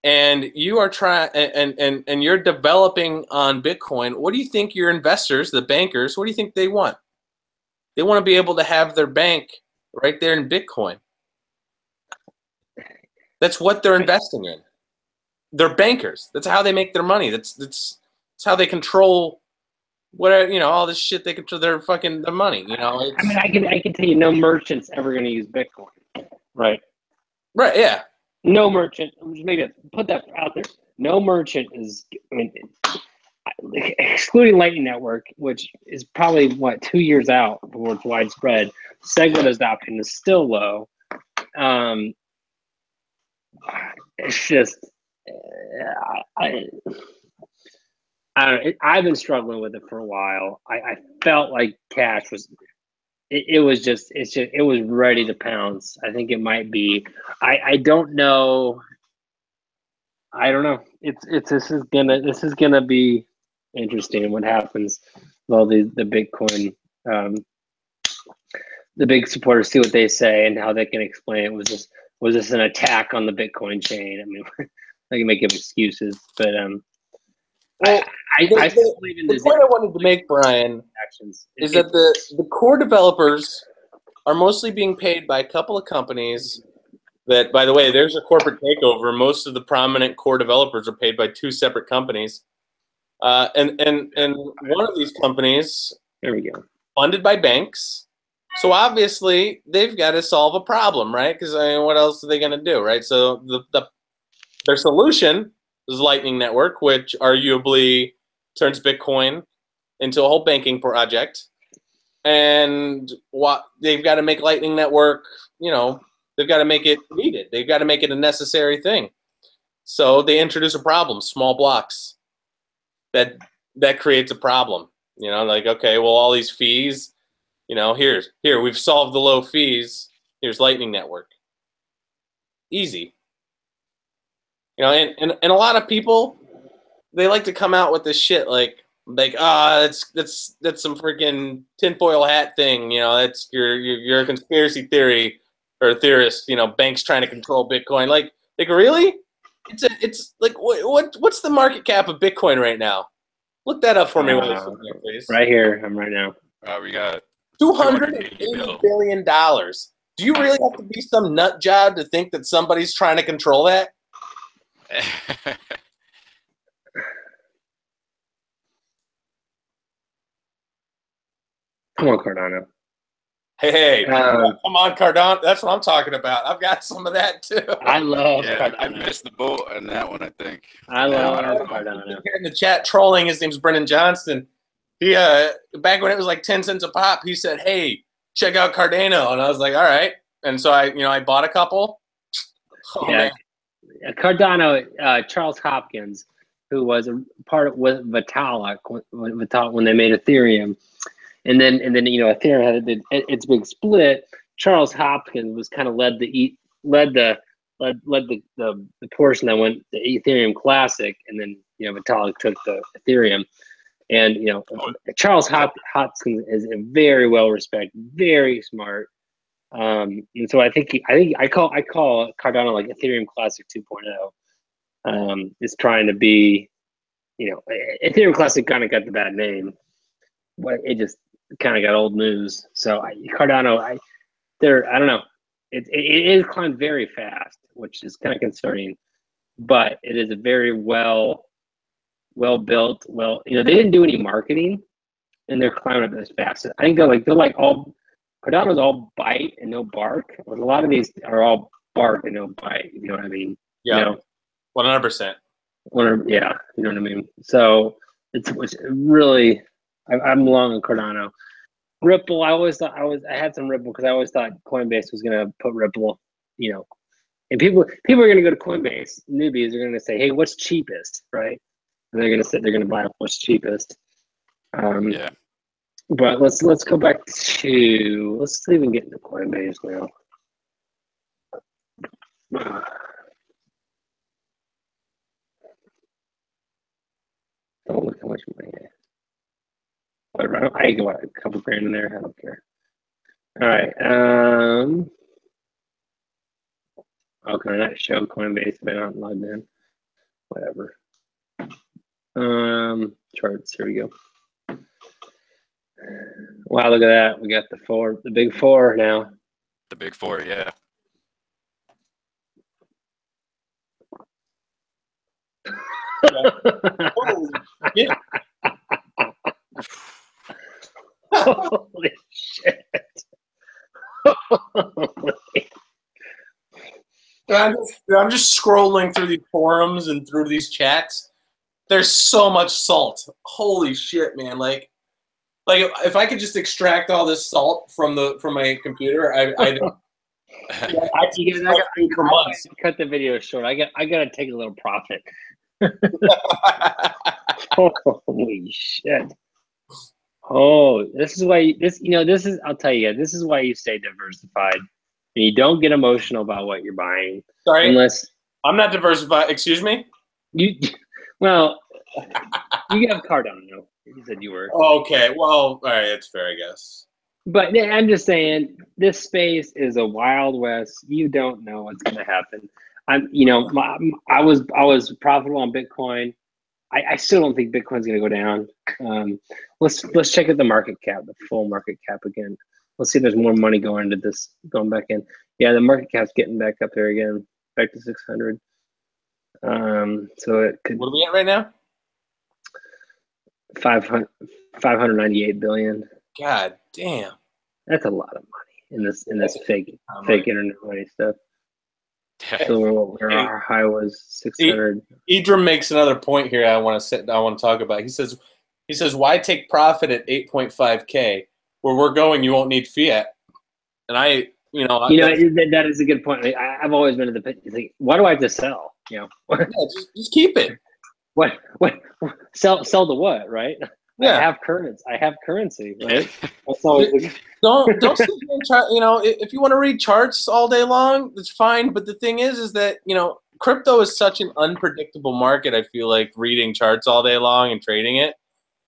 and you are trying and you're developing on Bitcoin, what do you think your investors, the bankers, what do you think they want? They want to be able to have their bank right there in Bitcoin. That's what they're investing in. They're bankers. That's how they make their money. That's how they control what, all this shit. They control their money. I mean, I can tell you, no merchant's ever going to use Bitcoin, right? Right. Yeah. No merchant. Maybe put that out there. No merchant is. I mean, excluding Lightning Network, which is probably 2 years out before it's widespread. SegWit adoption is still low. It's just. I've been struggling with it for a while. I felt like Cash was, it was ready to pounce. I think it might be. I don't know. I don't know. This is gonna be interesting. What happens? Well, the Bitcoin, the big supporters see what they say and how they can explain it. Was this an attack on the Bitcoin chain? I mean, they can make up excuses, but well, I believe in the point I wanted to make, Brian, is that the core developers are mostly being paid by a couple of companies that, by the way, there's a corporate takeover. Most of the prominent core developers are paid by two separate companies. And one of these companies, there we go, funded by banks. So obviously they've got to solve a problem, right? Because what else are they going to do, right? So their solution is Lightning Network, which arguably turns Bitcoin into a whole banking project. And what they've got to make Lightning Network, they've got to make it needed. They've got to make it a necessary thing. So they introduce a problem, small blocks. That creates a problem. Like, okay, well, all these fees, here we've solved the low fees. Here's Lightning Network. Easy. And a lot of people, they like to come out with this shit like that's some freaking tinfoil hat thing. That's you're a conspiracy theory or a theorist. Banks trying to control Bitcoin. Like really? It's like what's the market cap of Bitcoin right now? Look that up for me, please. Right here, I'm right now. We got $280 billion. Do you really have to be some nut job to think that somebody's trying to control that? Come on, Cardano. Hey, come on, Cardano. That's what I'm talking about. I've got some of that too. I love Cardano. I missed the boat on that one, I think. I love Cardano. Here in the chat trolling, his name's Brendan Johnston. He back when it was like 10 cents a pop, he said, "Hey, check out Cardano," and I was like, "All right." And so I bought a couple. Man. Cardano, Charles Hopkins, who was a part of with Vitalik when they made Ethereum, and then Ethereum had its big split. Charles Hopkins was kind of led the portion that went the Ethereum Classic, and then Vitalik took the Ethereum. And Charles Hopkins is a very well respected, very smart, and so I call Cardano like Ethereum Classic 2.0. It's trying to be, Ethereum Classic kind of got the bad name, but it just kind of got old news. So Cardano, I don't know, it is climbed very fast, which is kind of concerning, but it is a very well built. They didn't do any marketing, and they're climbing up as fast. I think they're like all Cardano's all bite and no bark. A lot of these are all bark and no bite. You know what I mean? Yeah, 100%. Yeah, you know what I mean. So it's really, I'm long on Cardano. Ripple, I had some Ripple because I always thought Coinbase was gonna put Ripple, and people are gonna go to Coinbase. Newbies are gonna say, "Hey, what's cheapest?" Right? And they're gonna buy what's cheapest. Yeah. But let's go back to let's even get into Coinbase now. Don't look how much money I have. Whatever, I can what, a couple grand in there. I don't care. All right. Oh, can I not show Coinbase if I'm not logged in? Whatever. Charts. Here we go. Wow, look at that. We got the big four now. The big four, yeah. Yeah. Holy shit. I'm just scrolling through these forums and through these chats. There's so much salt. Holy shit, man. Like if I could just extract all this salt from my computer, I'd for months. Cut the video short. I gotta take a little profit. Holy shit. Oh, this is why I'll tell you, this is why you stay diversified. And you don't get emotional about what you're buying. Sorry, unless I'm not diversified. Excuse me. Well, you have Cardano. You said you were. Okay, well, all right, that's fair, I guess. But I'm just saying, this space is a wild west. You don't know what's going to happen. I was profitable on Bitcoin. I still don't think Bitcoin's going to go down. Let's check out the market cap, the full market cap again. Let's see if there's more money going into this, going back in. Yeah, the market cap's getting back up there again, back to 600. So it could. What are we at right now? 598 billion. God damn. That's a lot of money in this fake internet money stuff. So our high was 600. Idram makes another point here. I want to talk about. He says, why take profit at 8.5K? Where we're going, you won't need fiat. And that is a good point. I've always been in the pit. Like, why do I have to sell? Yeah, just keep it. What sell the what, right? Yeah. I have currency, right? That's always don't sit here and try, if you want to read charts all day long, that's fine. But the thing is that, crypto is such an unpredictable market. I feel like reading charts all day long and trading it.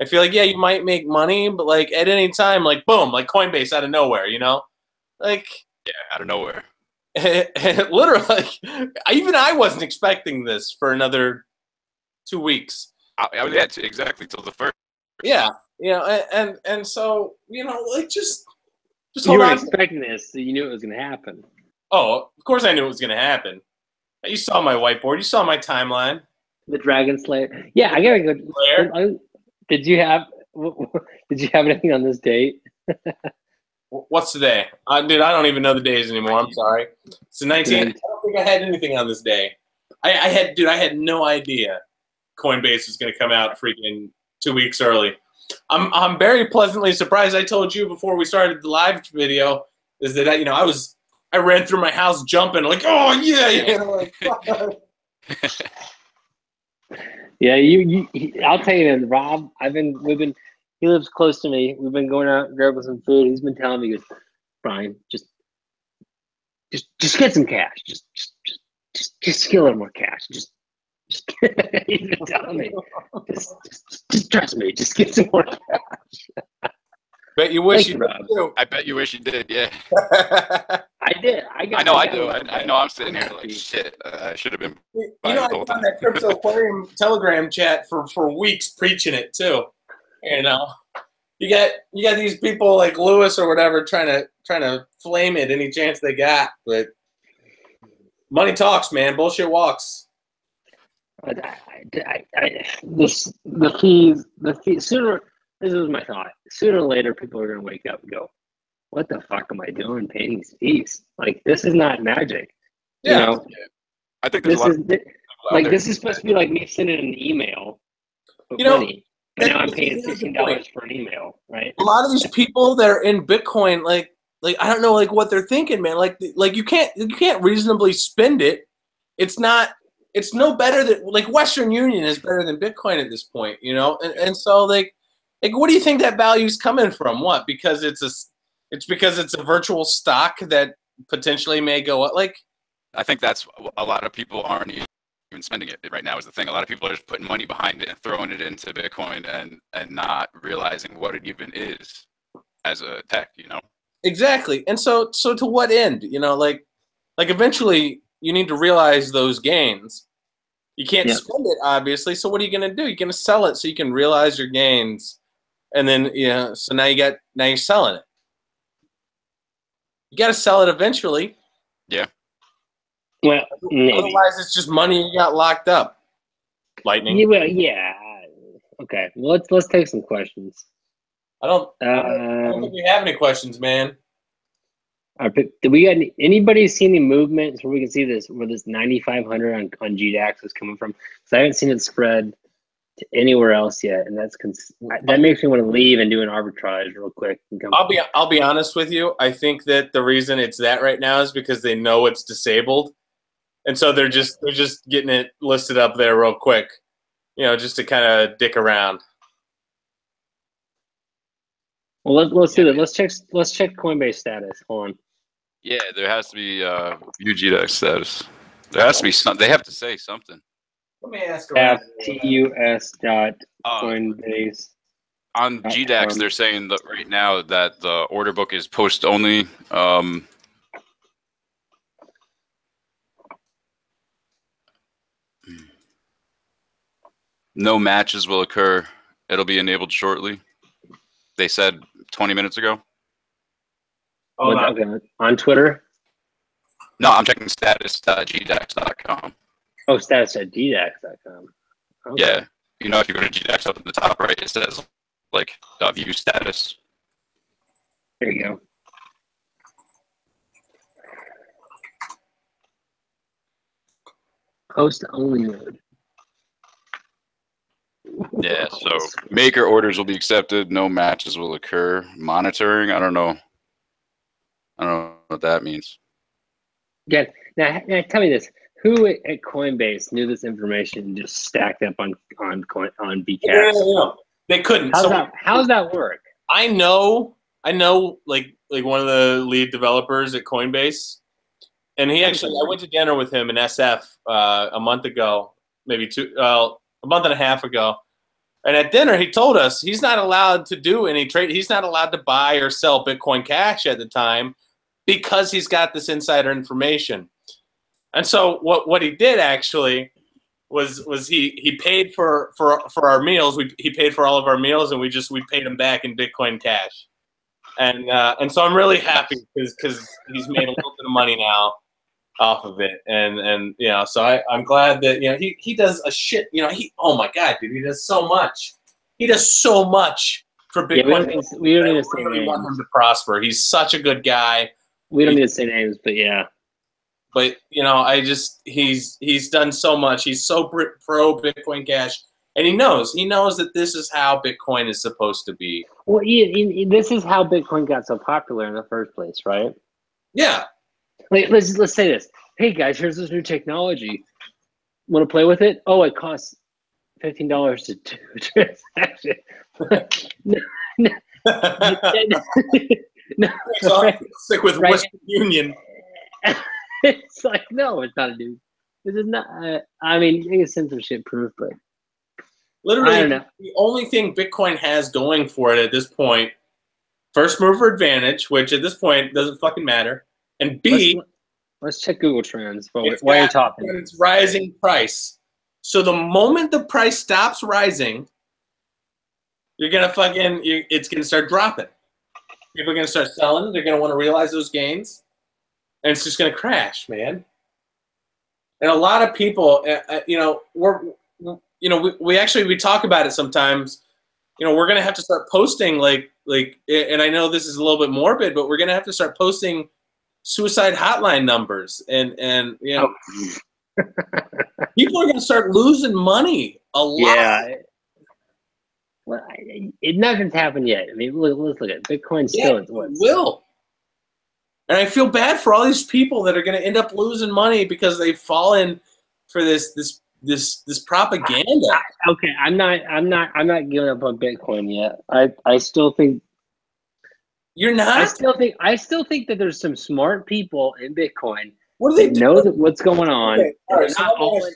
I feel like, yeah, you might make money, but like at any time, like boom, like Coinbase out of nowhere, like out of nowhere. Literally, even I wasn't expecting this for another 2 weeks. Yeah, exactly till the first. Yeah, and so like just you hold were on. Expecting this, so you knew it was going to happen. Oh, of course I knew it was going to happen. You saw my whiteboard. You saw my timeline. The Dragon Slayer. Yeah, I gotta go. Did you have anything on this date? What's today? Dude, I don't even know the days anymore. I'm sorry. It's the 19th. I don't think I had anything on this day. I had no idea Coinbase was going to come out freaking 2 weeks early. I'm very pleasantly surprised. I told you before we started the live video is that I ran through my house jumping like, oh yeah. Like, yeah, I'll tell you, man, Rob, he lives close to me. We've been going out and grabbing some food. He's been telling me, he goes, Brian, just get some cash. Just get a little more cash. Just he's been telling me, just trust me. Just get some more cash. Bet you wish you did too. I bet you wish you did. Yeah. I did. I know. I do. I know. I'm sitting here like shit. I should have been. I was on that Crypto Aquarium Telegram chat for weeks preaching it too. You got these people like Lewis or whatever trying to flame it any chance they got, but money talks, man. Bullshit walks. The fees. Sooner. This was my thought. Sooner or later, people are going to wake up and go, what the fuck am I doing paying these fees? Like, this is not magic. Yeah. I think this is supposed to be like me sending an email with money. But now I'm paying $16 for an email, right? A lot of these people that are in Bitcoin, like I don't know, like what they're thinking, man. Like you can't reasonably spend it. It's no better than like Western Union is better than Bitcoin at this point, and so like Like, what do you think that value's coming from? What? Because because it's a virtual stock that potentially may go up. Like, I think that's a lot of people aren't even spending it right now is the thing. A lot of people are just putting money behind it and throwing it into Bitcoin and not realizing what it even is as a tech, you know? exactly. And so to what end? You know, like eventually you need to realize those gains. You can't spend it, obviously. So what are you going to do? You're going to sell it so you can realize your gains. And then, so now you're selling it. You got to sell it eventually. Yeah. Well, maybe. Otherwise, it's just money you got locked up. Lightning. Yeah. Okay. Well, let's take some questions. I don't think we have any questions, man. Do we got anybody see any movements where we can see where this 9,500 on GDAX is coming from? Because I haven't seen it spread to anywhere else yet, and that makes me want to leave and do an arbitrage real quick. And come I'll be honest with you. I think that the reason it's that right now is because they know it's disabled, and so they're just getting it listed up there real quick, just to kind of dick around. Well, let's do that. Let's check Coinbase status. Hold on. Yeah, there has to be view GDAX status. There has to be something. They have to say something. Let me ask around. TUS.Coinbase. On GDAX, they're saying that right now that the order book is post only. No matches will occur. It'll be enabled shortly. They said 20 minutes ago. Oh, okay. On Twitter? No, I'm checking status.gdax.com. Oh, status.gdax.com. Okay. Yeah. If you go to GDAX up at the top right, it says like view status. There you go. Post only mode. Yeah, so maker orders will be accepted. No matches will occur. Monitoring, I don't know what that means. Yeah. Now tell me this: who at Coinbase knew this information and just stacked up on BCAS? No. They couldn't. How's that work? I know, like one of the lead developers at Coinbase, and I went to dinner with him in SF a month ago, maybe a month and a half ago. And at dinner, he told us he's not allowed to do any trade. He's not allowed to buy or sell Bitcoin Cash at the time because he's got this insider information. And so what he did actually was he paid for our meals. He paid for all of our meals, and we paid him back in Bitcoin Cash. And so I'm really happy because he's made a little bit of money now off of it, and so I'm glad that he does a shit. Oh my god, dude, he does so much. He does so much for Bitcoin. Yeah, we don't need to say names. Want him to prosper. He's such a good guy. We don't need to say names, but yeah. But he's done so much. He's so pro Bitcoin Cash, and he knows that this is how Bitcoin is supposed to be. Well, this is how Bitcoin got so popular in the first place, right? Yeah. Like, let's say this. Hey guys, here's this new technology. Want to play with it? Oh, it costs $15 to do a transaction. No, right? Stick with Western Union. It's like, no, it's not a dude. This is not. I mean, it's censorship proof, but literally, I don't know. The only thing Bitcoin has going for it at this point, first mover advantage, which at this point doesn't fucking matter. And B, let's check Google Trends while you're talking. It's rising price. So the moment the price stops rising, you're gonna it's gonna start dropping. People are gonna start selling. They're gonna want to realize those gains, and it's just gonna crash, man. And a lot of people, we talk about it sometimes. We're gonna have to start posting like, and I know this is a little bit morbid, but we're gonna have to start posting suicide hotline numbers, and people are going to start losing money a lot. Yeah. Well, nothing's happened yet. I mean, let's look at it. Bitcoin still. It will. And I feel bad for all these people that are going to end up losing money because they've fallen for this this propaganda. Okay, I'm not giving up on Bitcoin yet. I still think you're not. I still think that there's some smart people in Bitcoin. What do they know what's going on? Okay. All right, so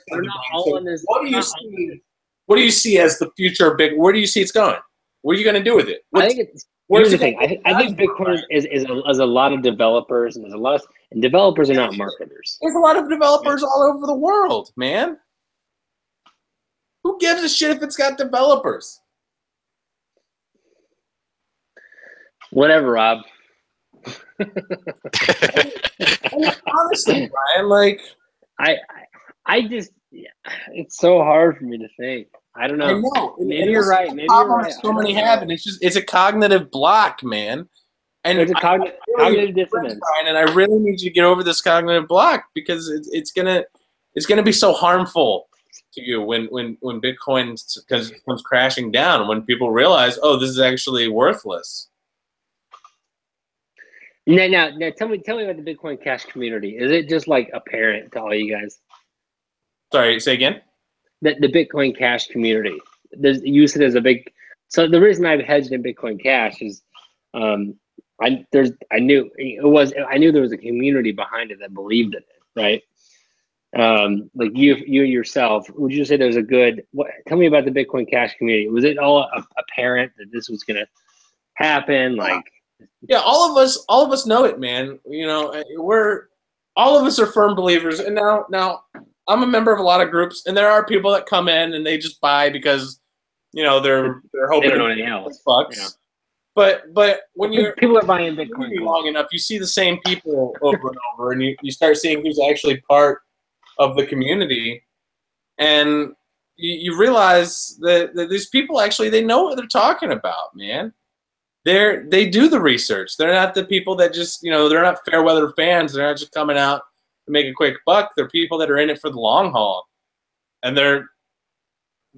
they're not all in this. What do you see? What do you see as the future of Bitcoin? Where do you see it's going? What are you going to do with it? I think it's. Here's the thing. I think Bitcoin is a lot of developers, and there's a lot of, and developers are not marketers. There's a lot of developers all over the world, man. Who gives a shit if it's got developers? Whatever, Rob. Honestly, Brian, like I just, it's so hard for me to think. I don't know. I know. Maybe you're right. Maybe you're right. So many have, and it's a cognitive block, man. And it's a cognitive dissonance. Brian, and I really need you to get over this cognitive block because it's gonna be so harmful to you when Bitcoin comes crashing down, when people realize, oh, this is actually worthless. Now, tell me about the Bitcoin Cash community. Is it just like apparent to all you guys? Sorry, say again. The Bitcoin Cash community. You use it as a big. So the reason I've hedged in Bitcoin Cash is, I knew there was a community behind it that believed in it, right? Like you yourself, would you say there's a good? Tell me about the Bitcoin Cash community. Was it all apparent that this was going to happen? Like. Yeah, all of us know it, man. You know, all of us are firm believers. And now I'm a member of a lot of groups, and there are people that come in and they just buy because, you know, they're hoping they don't know anything else. Bucks. Yeah. But when people are buying Bitcoin long enough, you see the same people over and over, and you start seeing who's actually part of the community, and you realize that these people actually, they know what they're talking about, man. They do the research. They're not the people that just, you know, they're not fair weather fans. They're not just coming out to make a quick buck. They're people that are in it for the long haul, and they're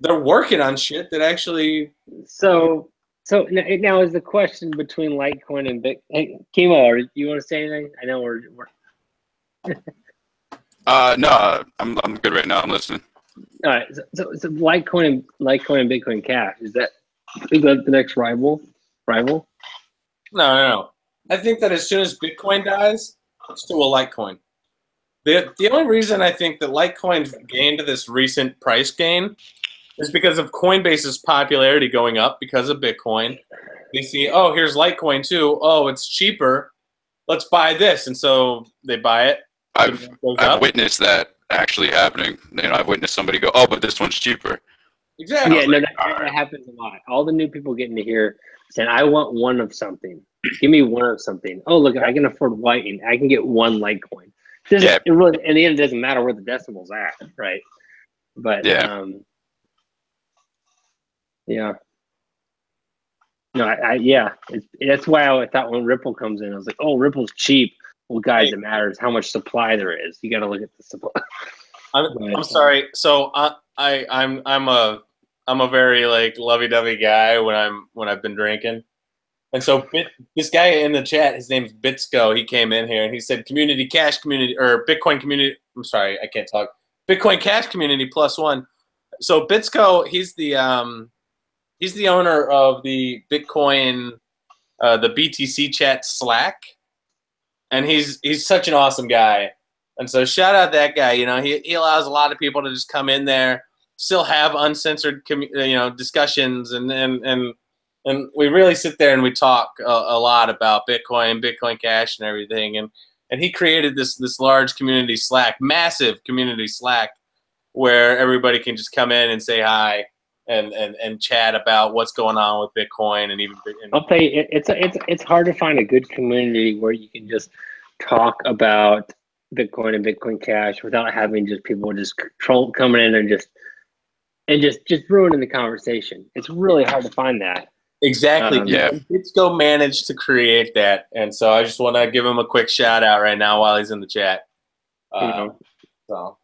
working on shit that actually. So now is the question between Litecoin and Bitcoin. Hey, Kimo, do you want to say anything? I know we're. No, I'm good right now. I'm listening. All right, so Litecoin and Bitcoin Cash, is that the next rival? No. I think that as soon as Bitcoin dies, so will Litecoin. The only reason I think that Litecoin's gained this recent price gain is because of Coinbase's popularity going up because of Bitcoin. They see, oh, here's Litecoin too. Oh, it's cheaper. Let's buy this, and so they buy it. I've witnessed that actually happening. You know, I've witnessed somebody go, oh, but this one's cheaper. Exactly. Yeah, no, that happens a lot. All the new people getting to hear saying, I want one of something. Give me one of something. Oh, look, I can afford Lightning. I can get one Litecoin. It really, in the end, it doesn't matter where the decimal's at, right? But yeah. Yeah. No, that's why I thought when Ripple comes in, I was like, oh, Ripple's cheap. Well, guys, it matters how much supply there is. You got to look at the supply. I'm sorry. So I'm a very like lovey-dovey guy when I've been drinking, and so this guy in the chat, his name's Bitsko. He came in here and he said community cash community or Bitcoin community. I'm sorry, I can't talk. Bitcoin Cash community +1. So Bitsko, he's the owner of the Bitcoin, the BTC chat Slack, and he's such an awesome guy. And so shout out that guy. You know, he allows a lot of people to just come in there, still have uncensored discussions, and we really sit there and we talk a lot about Bitcoin Cash and everything. And he created this large community Slack, massive community Slack, where everybody can just come in and say hi and chat about what's going on with Bitcoin and even. I'll tell you, it's hard to find a good community where you can just talk about Bitcoin and Bitcoin Cash without having just people just coming in and just ruining the conversation. It's really hard to find that. Exactly. Bitsko managed to create that, and so I just want to give him a quick shout out right now while he's in the chat. So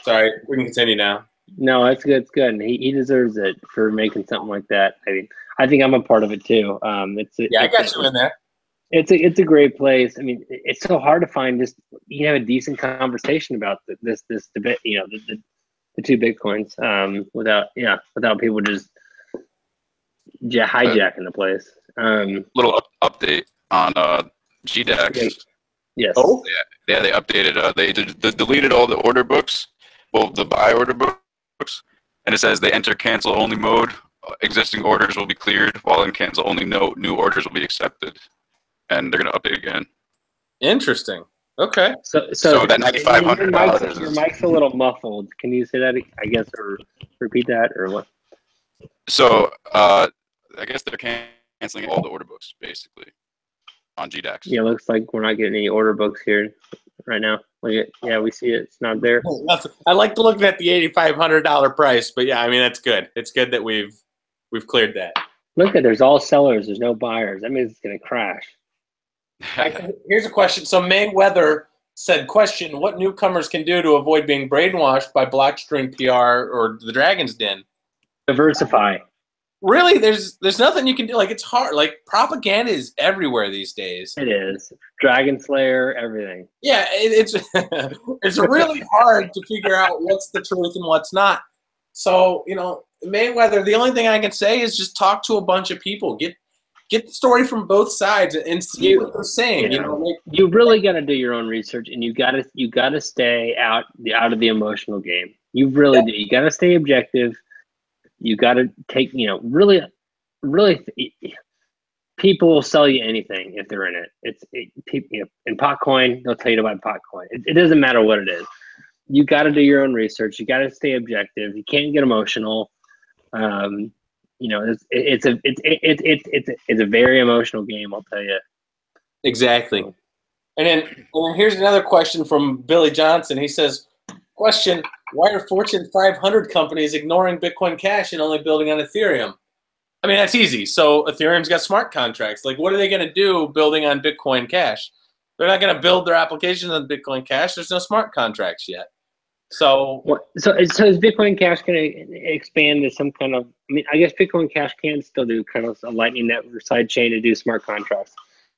sorry, we can continue now. No, it's good. It's good. And he deserves it for making something like that. I mean, I think I'm a part of it too. I got you in there. It's a great place. I mean, it's so hard to find just you have a decent conversation about this debate. You know, the 2 Bitcoins without people just hijacking the place. Little update on GDAX. Yes. Oh, Yeah, they updated. They deleted all the order books, well, the buy order books, and it says they enter cancel only mode. Existing orders will be cleared, while in cancel only, no new orders will be accepted, and they're going to update again. interesting. Okay. So that $9,500 your mic's a little muffled. Can you say that, I guess, or repeat that, or what? So I guess they're canceling all the order books basically on GDAX. Yeah, looks like we're not getting any order books here right now. Yeah, we see it. It's not there. I like to look at the $8,500 price, but yeah, I mean that's good. It's good that we've cleared that. Look at, there's all sellers. There's no buyers. That means it's gonna crash. Here's a question. So Mayweather said, question, what newcomers can do to avoid being brainwashed by Blockstream PR or the Dragon's Den? Diversify. Really, there's nothing you can do. Like, it's hard. Like, propaganda is everywhere these days. It is. Dragon Slayer, everything. Yeah, it's it's really hard to figure out what's the truth and what's not. So, you know, Mayweather, the only thing I can say is just talk to a bunch of people. Get the story from both sides and see what they're saying. You know, like, you really got to do your own research, and you got to stay out of the emotional game. You really do. You got to stay objective. You got to take, really, people will sell you anything if they're in it. In Potcoin, they'll tell you to buy Potcoin. It doesn't matter what it is. You got to do your own research. You got to stay objective. You can't get emotional. It's a very emotional game, I'll tell you. Exactly. And then here's another question from Billy Johnson. He says, question, why are Fortune 500 companies ignoring Bitcoin Cash and only building on Ethereum? I mean, that's easy. So Ethereum's got smart contracts. Like, what are they going to do building on Bitcoin Cash? They're not going to build their applications on Bitcoin Cash. There's no smart contracts yet. So is Bitcoin Cash going to expand to some kind of? I mean, I guess Bitcoin Cash can still do kind of a Lightning Network side chain to do smart contracts,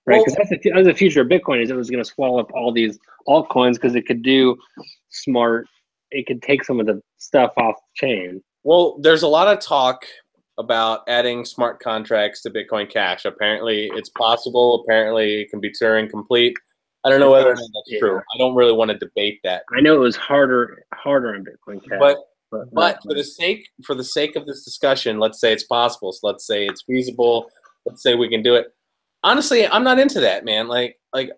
right? Because that's the future of Bitcoin, is it was going to swallow up all these altcoins because it could do smart. It could take some of the stuff off chain. Well, there's a lot of talk about adding smart contracts to Bitcoin Cash. Apparently, it's possible. Apparently, it can be Turing complete. I don't know whether or not that's true. I don't really want to debate that. I know it was harder on Bitcoin Cash. But for the sake of this discussion, let's say it's possible. So let's say it's feasible. Let's say we can do it. Honestly, I'm not into that, man.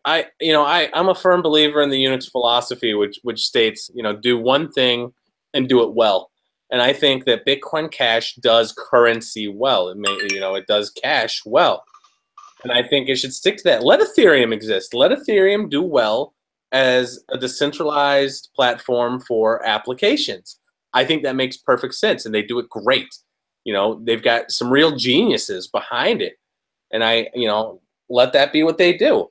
I'm a firm believer in the Unix philosophy, which states, do one thing and do it well. And I think that Bitcoin Cash does currency well. It does cash well. And I think it should stick to that. Let Ethereum exist. Let Ethereum do well as a decentralized platform for applications. I think that makes perfect sense, and they do it great. They've got some real geniuses behind it. And let that be what they do.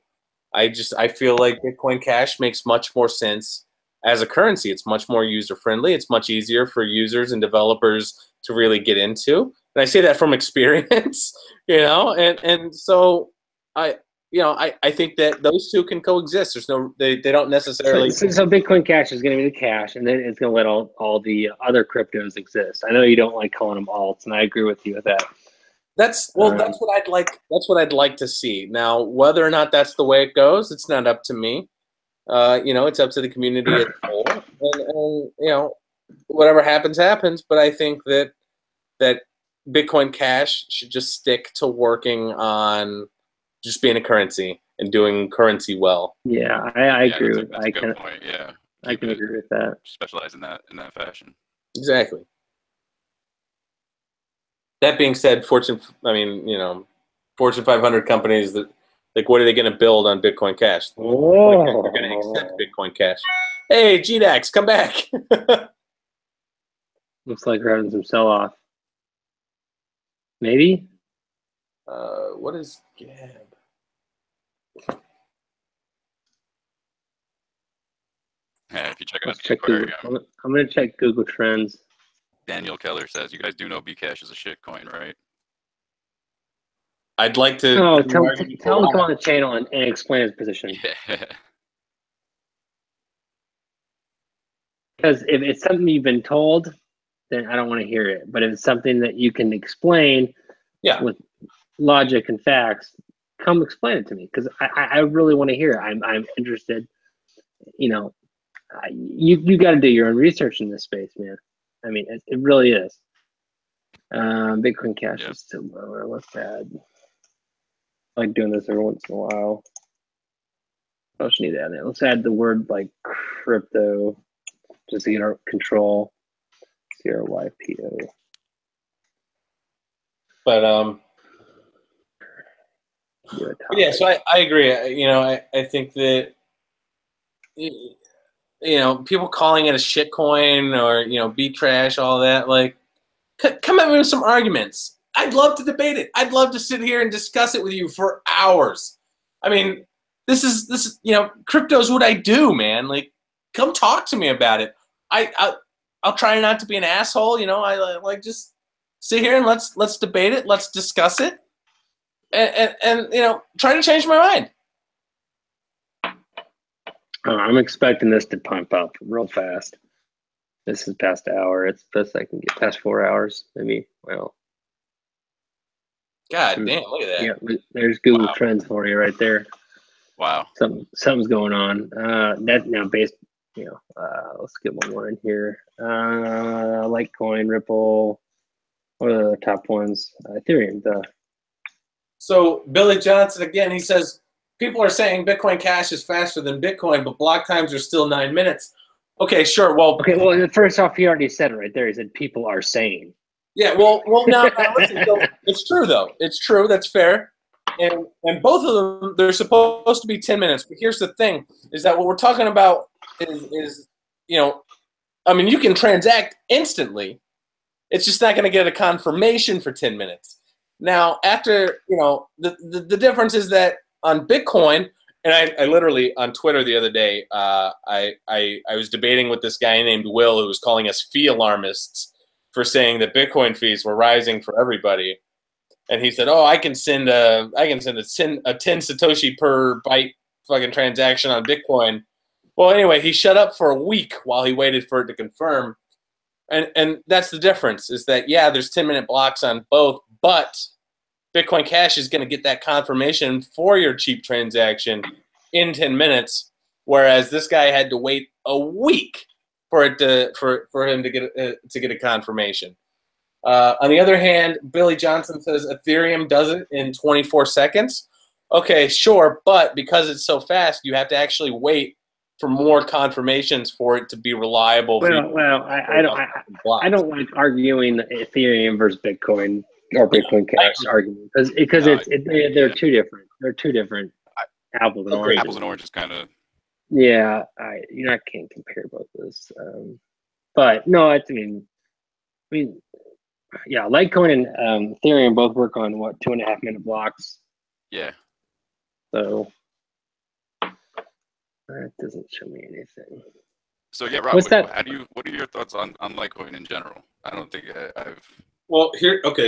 I feel like Bitcoin Cash makes much more sense as a currency. It's much more user-friendly. It's much easier for users and developers to really get into. And I say that from experience, and so I think that those two can coexist. They don't necessarily. So Bitcoin Cash is going to be the cash, and then it's going to let all the other cryptos exist. I know you don't like calling them alts, and I agree with you with that. That's what I'd like. That's what I'd like to see. Now, whether or not that's the way it goes, it's not up to me. It's up to the community as a whole, and whatever happens. But I think that Bitcoin Cash should just stick to working on just being a currency and doing currency well. Yeah, I agree with. That's a good point. Yeah, I can agree with that. Specialize in that fashion. Exactly. That being said, Fortune 500 companies that, like, what are they going to build on Bitcoin Cash? They're going to accept Bitcoin Cash. Hey, GDAX, come back. Looks like we're having some sell-off. Maybe? What is Gab? Yeah, if you check out Google. I'm going to check Google Trends. Daniel Keller says, you guys do know Bcash is a shit coin, right? I'd like to. Oh, tell him to come on the channel and explain his position. Yeah. Because if it's something you've been told, then I don't want to hear it. But if it's something that you can explain with logic and facts, come explain it to me, because I really want to hear it. I'm interested. You know, you got to do your own research in this space, man. I mean, it really is. Bitcoin Cash is still lower. Let's add. I like doing this every once in a while. I just need to add it. Let's add the word like crypto just to get our control. CRYPO. But yeah, so I agree. You know, I think that people calling it a shit coin or beat trash, all that, like, come at me with some arguments. I'd love to debate it. I'd love to sit here and discuss it with you for hours. I mean, this is crypto's what I do, man. Like, come talk to me about it. I'll try not to be an asshole. I like just sit here and let's debate it. Let's discuss it, and try to change my mind. I'm expecting this to pump up real fast. This is past an hour. It's best I can get past 4 hours, maybe. Well, God damn, look at that. Yeah, there's Google Trends for you right there. Wow. Something's going on. That now based, let's get one more in here. Litecoin, Ripple, what are the top ones? Ethereum, duh. So Billy Johnson again, he says people are saying Bitcoin Cash is faster than Bitcoin, but block times are still 9 minutes. Okay, sure. Well, first off, he already said it right there. He said people are saying. Yeah, well, now listen, so it's true though. It's true. That's fair. And both of them, they're supposed to be 10 minutes. But here's the thing: is that what we're talking about is I mean, you can transact instantly. It's just not going to get a confirmation for 10 minutes. Now, after the difference is that on Bitcoin, and I literally on Twitter the other day, I was debating with this guy named Will who was calling us fee alarmists for saying that Bitcoin fees were rising for everybody, and he said, "Oh, I can send a 10 Satoshi per byte fucking transaction on Bitcoin." Well, anyway, he shut up for a week while he waited for it to confirm, and that's the difference. Is that there's 10-minute blocks on both, but Bitcoin Cash is going to get that confirmation for your cheap transaction in 10 minutes, whereas this guy had to wait a week for him to get a confirmation. On the other hand, Billy Johnson says Ethereum does it in 24 seconds. Okay, sure, but because it's so fast, you have to actually wait for more confirmations for it to be reliable. I don't like arguing Ethereum versus Bitcoin or Bitcoin Cash argument because they're two different. They're two different apples and oranges. Apples and oranges, kind of. Yeah, I can't compare both of those. But no, I mean, Litecoin and Ethereum both work on 2.5 minute blocks. Yeah. So that doesn't show me anything. So yeah, Rob, what are your thoughts on Litecoin in general? I don't think I've. Well,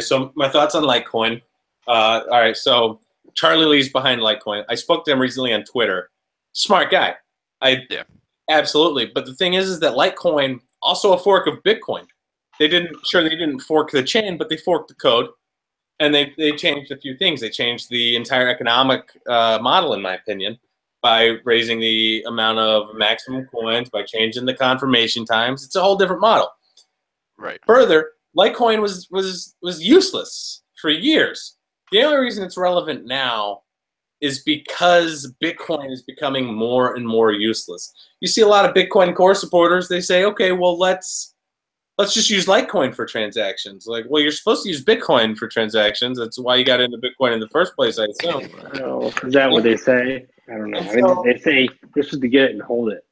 so my thoughts on Litecoin. All right, so Charlie Lee's behind Litecoin. I spoke to him recently on Twitter. Smart guy. Absolutely. But the thing is that Litecoin, also a fork of Bitcoin. They didn't fork the chain, but they forked the code, and they changed a few things. They changed the entire economic model, in my opinion, by raising the amount of maximum coins, by changing the confirmation times. It's a whole different model. Right. Further, Litecoin was useless for years. The only reason it's relevant now is because Bitcoin is becoming more and more useless. You see a lot of Bitcoin Core supporters, they say, okay, well, let's just use Litecoin for transactions. Like, well, you're supposed to use Bitcoin for transactions. That's why you got into Bitcoin in the first place, I assume. Oh, is that what they say? I don't know. They say this is to get it and hold it.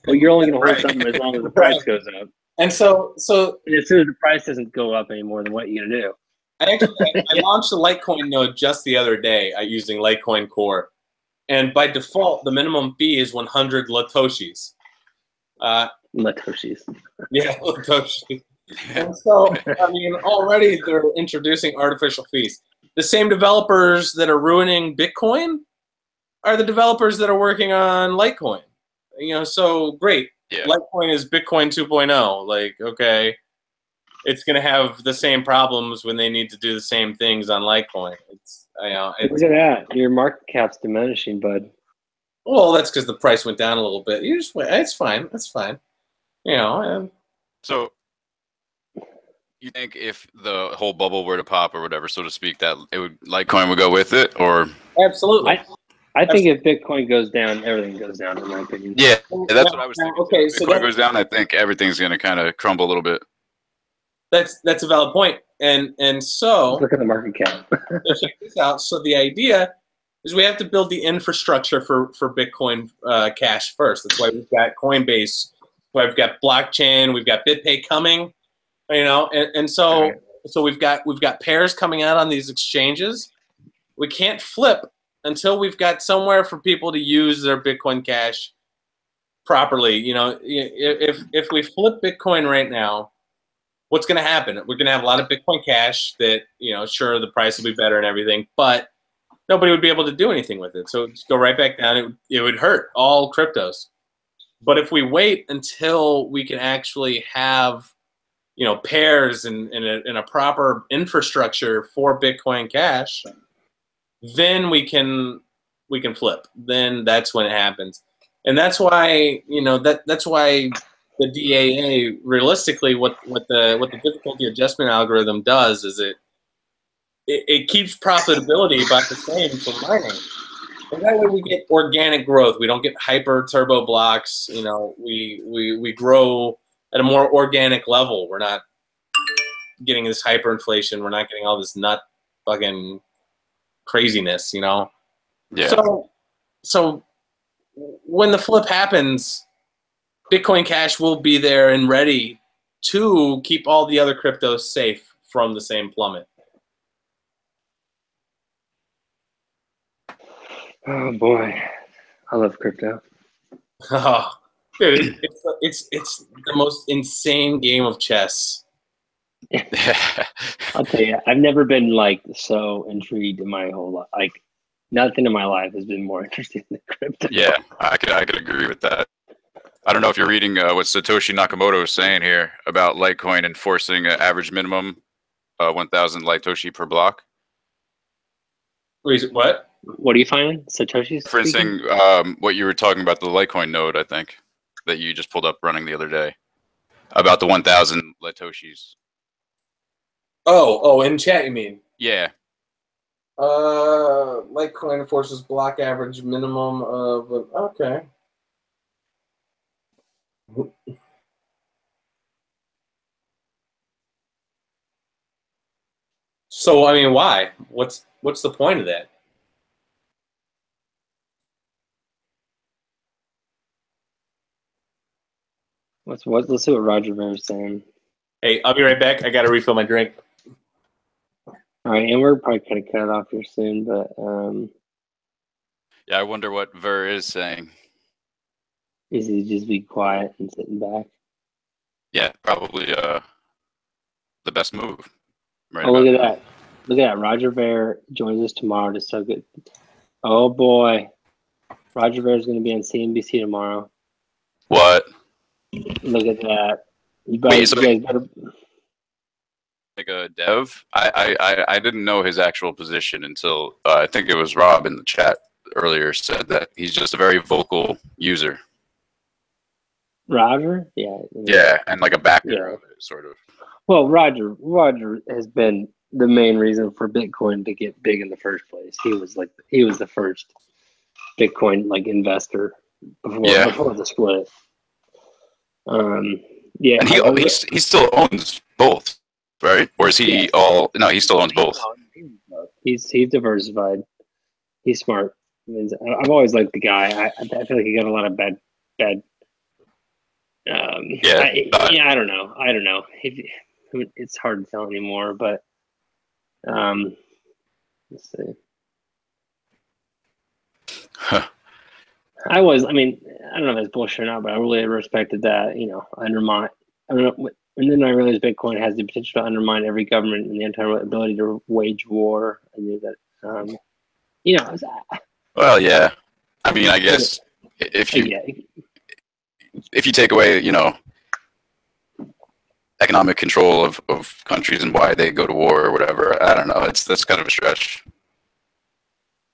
Well, you're only going to hold something as long as the price goes up. And so as soon as the price doesn't go up anymore, then what are you going to do? I launched a Litecoin node just the other day using Litecoin Core. And by default, the minimum fee is 100 Latoshis. Latoshis. Yeah, Latoshis. And so, I mean, already they're introducing artificial fees. The same developers that are ruining Bitcoin are the developers that are working on Litecoin. So great. Yeah. Litecoin is Bitcoin 2.0. Like, okay, it's going to have the same problems when they need to do the same things on Litecoin. Look at that. Your market cap's diminishing, bud. Well, that's because the price went down a little bit. You just wait. It's fine. That's fine. So you think if the whole bubble were to pop or whatever, so to speak, that Litecoin would go with it, or? Absolutely. I think if Bitcoin goes down, everything goes down, in my opinion. Yeah, that's what I was thinking. Okay, if Bitcoin goes down, I think everything's going to kind of crumble a little bit. That's a valid point. And so look at the market cap. check this out. So the idea is we have to build the infrastructure for Bitcoin Cash first. That's why we've got Coinbase, why we've got blockchain, we've got BitPay coming, and so we've got pairs coming out on these exchanges. We can't flip until we've got somewhere for people to use their Bitcoin Cash properly. If we flip Bitcoin right now, what's going to happen? We're going to have a lot of Bitcoin Cash that, sure, the price will be better and everything, but nobody would be able to do anything with it. So just go right back down. It would hurt all cryptos. But if we wait until we can actually have, pairs and a proper infrastructure for Bitcoin Cash, then we can flip. Then that's when it happens. And that's why, that's why the DAA, realistically, what the difficulty adjustment algorithm does is it keeps profitability about the same for mining. And that way we get organic growth. We don't get hyper turbo blocks. We grow at a more organic level. We're not getting this hyperinflation. We're not getting all this nut fucking craziness, Yeah. So when the flip happens, Bitcoin Cash will be there and ready to keep all the other cryptos safe from the same plummet. Oh boy, I love crypto. Oh, dude, it's the most insane game of chess. I'll tell you, I've never been so intrigued in my whole life. Like nothing in my life has been more interesting than crypto. Yeah, I could agree with that. I don't know if you're reading what Satoshi Nakamoto is saying here about Litecoin enforcing an average minimum 1,000 Litoshi per block. What? What are you finding? Satoshi's referencing what you were talking about, the Litecoin node, I think, that you just pulled up running the other day, about the 1,000 Litoshis. Oh, in chat you mean? Yeah. Litecoin enforces block average minimum of okay. So I mean, why? What's the point of that? Let's see what Roger Ver is saying. Hey, I'll be right back. I got to refill my drink. All right, and we're probably going to cut it off here soon, but yeah, I wonder what Ver is saying. Is he just be quiet and sitting back? Yeah, probably the best move. Right, oh, look at that. Look at that. Roger Ver joins us tomorrow to so good. Oh, boy. Roger Ver is going to be on CNBC tomorrow. What? Look at that. You guys better... Like a dev? I didn't know his actual position until I think it was Rob in the chat earlier said that he's just a very vocal user. Roger? Yeah. Yeah, and like a backer of it, sort of. Well, Roger has been the main reason for Bitcoin to get big in the first place. He was the first Bitcoin investor before the split. Yeah. And he still owns both, right? Or is he all? No, he still owns both. He's diversified. He's smart. I've always liked the guy. I feel like he got a lot of bad. I don't know. It's hard to tell anymore, but let's see. Huh. I don't know if it's bullshit or not, but I really respected that, undermine. I don't know. And then I realized Bitcoin has the potential to undermine every government and the entire ability to wage war. I knew that, Well, yeah. I mean, I guess if you if you take away, economic control of countries and why they go to war or whatever, I don't know. That's kind of a stretch.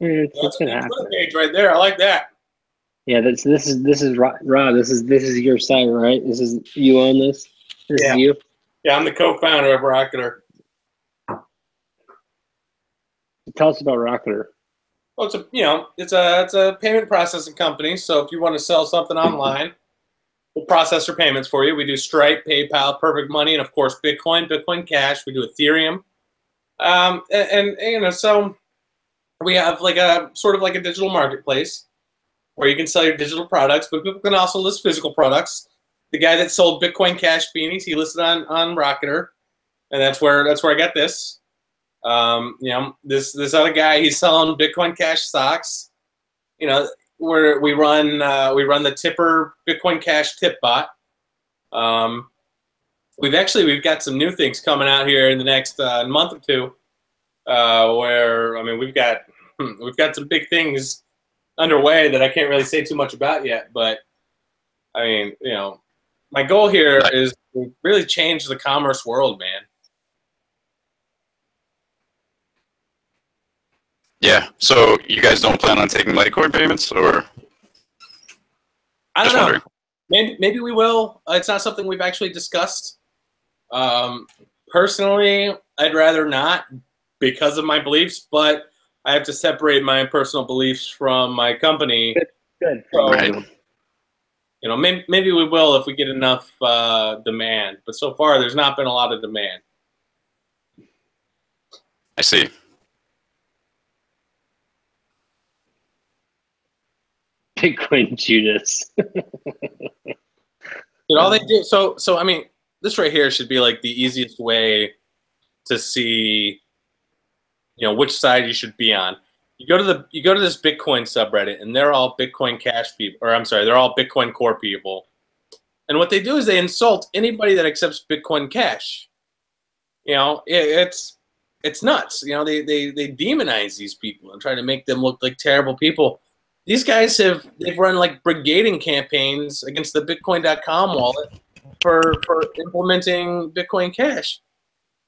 It's gonna happen. Page right there. I like that. Yeah, this is Rob. This is your site, right? This is you own this. This is you. Yeah, I'm the co-founder of Rocketer. Tell us about Rocketer. Well, it's a payment processing company. So if you want to sell something online, we'll process your payments for you. We do Stripe, PayPal, Perfect Money, and of course Bitcoin, Bitcoin Cash. We do Ethereum, so we have like a sort of like a digital marketplace where you can sell your digital products, but people can also list physical products. The guy that sold Bitcoin Cash beanies, he listed on Rocketer, and that's where I got this. This other guy, he's selling Bitcoin Cash stocks. Where we run the Tipper Bitcoin Cash tip bot. We've got some new things coming out here in the next month or two. Where we've got some big things underway that I can't really say too much about yet. But my goal here is to really change the commerce world, man. Yeah. So you guys don't plan on taking Litecoin payments, or? I don't know. Maybe we will. It's not something we've actually discussed. Personally, I'd rather not because of my beliefs, but I have to separate my personal beliefs from my company. Good. So, Right. maybe we will if we get enough demand. But so far, there's not been a lot of demand. I see. Bitcoin Judas. All they do. So this right here should be like the easiest way to see, which side you should be on. You go to this Bitcoin subreddit, and they're all Bitcoin Cash people, or I'm sorry, they're all Bitcoin Core people. And what they do is they insult anybody that accepts Bitcoin Cash. It's nuts. They demonize these people and try to make them look like terrible people. These guys they've run like brigading campaigns against the Bitcoin.com wallet for implementing Bitcoin Cash.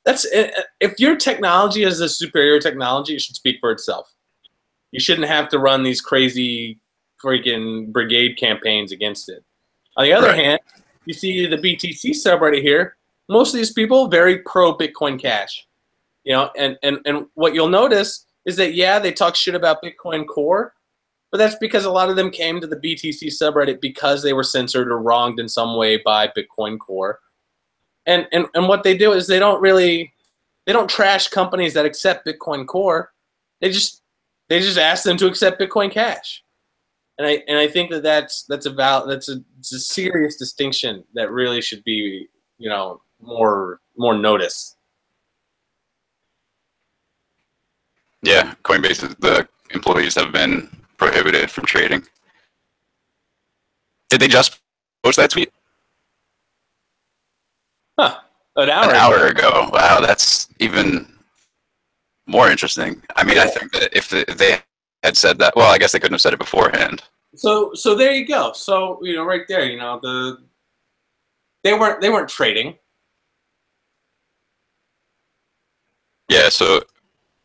If your technology is a superior technology, it should speak for itself. You shouldn't have to run these crazy freaking brigade campaigns against it. On the other hand, you see the BTC subreddit here. Most of these people very pro Bitcoin Cash. And what you'll notice is that they talk shit about Bitcoin Core. But that's because a lot of them came to the BTC subreddit because they were censored or wronged in some way by Bitcoin Core. And what they do is they don't trash companies that accept Bitcoin Core. They just ask them to accept Bitcoin Cash. And I think that's a serious distinction that really should be, more noticed. Yeah, Coinbase, the employees have been prohibited from trading. Did they just post that tweet? Huh. An hour ago. Wow, that's even more interesting. I think that if they had said that, well, I guess they couldn't have said it beforehand. So there you go. So right there, they weren't trading. Yeah. So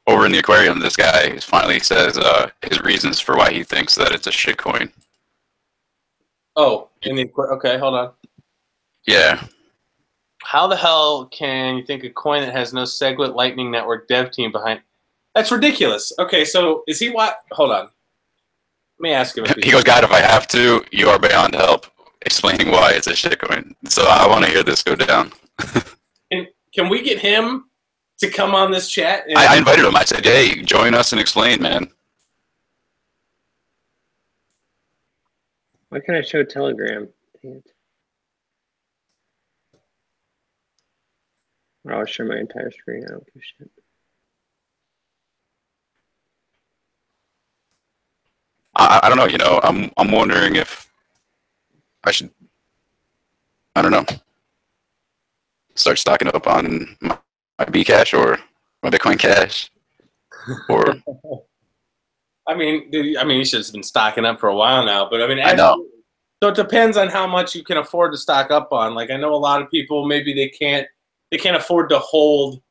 over in the aquarium, this guy finally says his reasons for why he thinks that it's a shitcoin. Oh, okay, hold on. Yeah. How the hell can you think a coin that has no SegWit Lightning Network dev team behind? That's ridiculous. Okay, so is he what? Hold on. Let me ask him. He goes, God, if I have to, you are beyond help explaining why it's a shitcoin. So I want to hear this go down. Can we get him to come on this chat? I invited him. I said, hey, join us and explain, man. Why can't I show Telegram? Dang it. I'll show my entire screen. I don't give a shit. I don't know. I'm wondering if I should, I don't know, start stocking up on my Bcash or my Bitcoin Cash, or. You should have been stocking up for a while now. But I know. So it depends on how much you can afford to stock up on. Like I know a lot of people maybe they can't afford to hold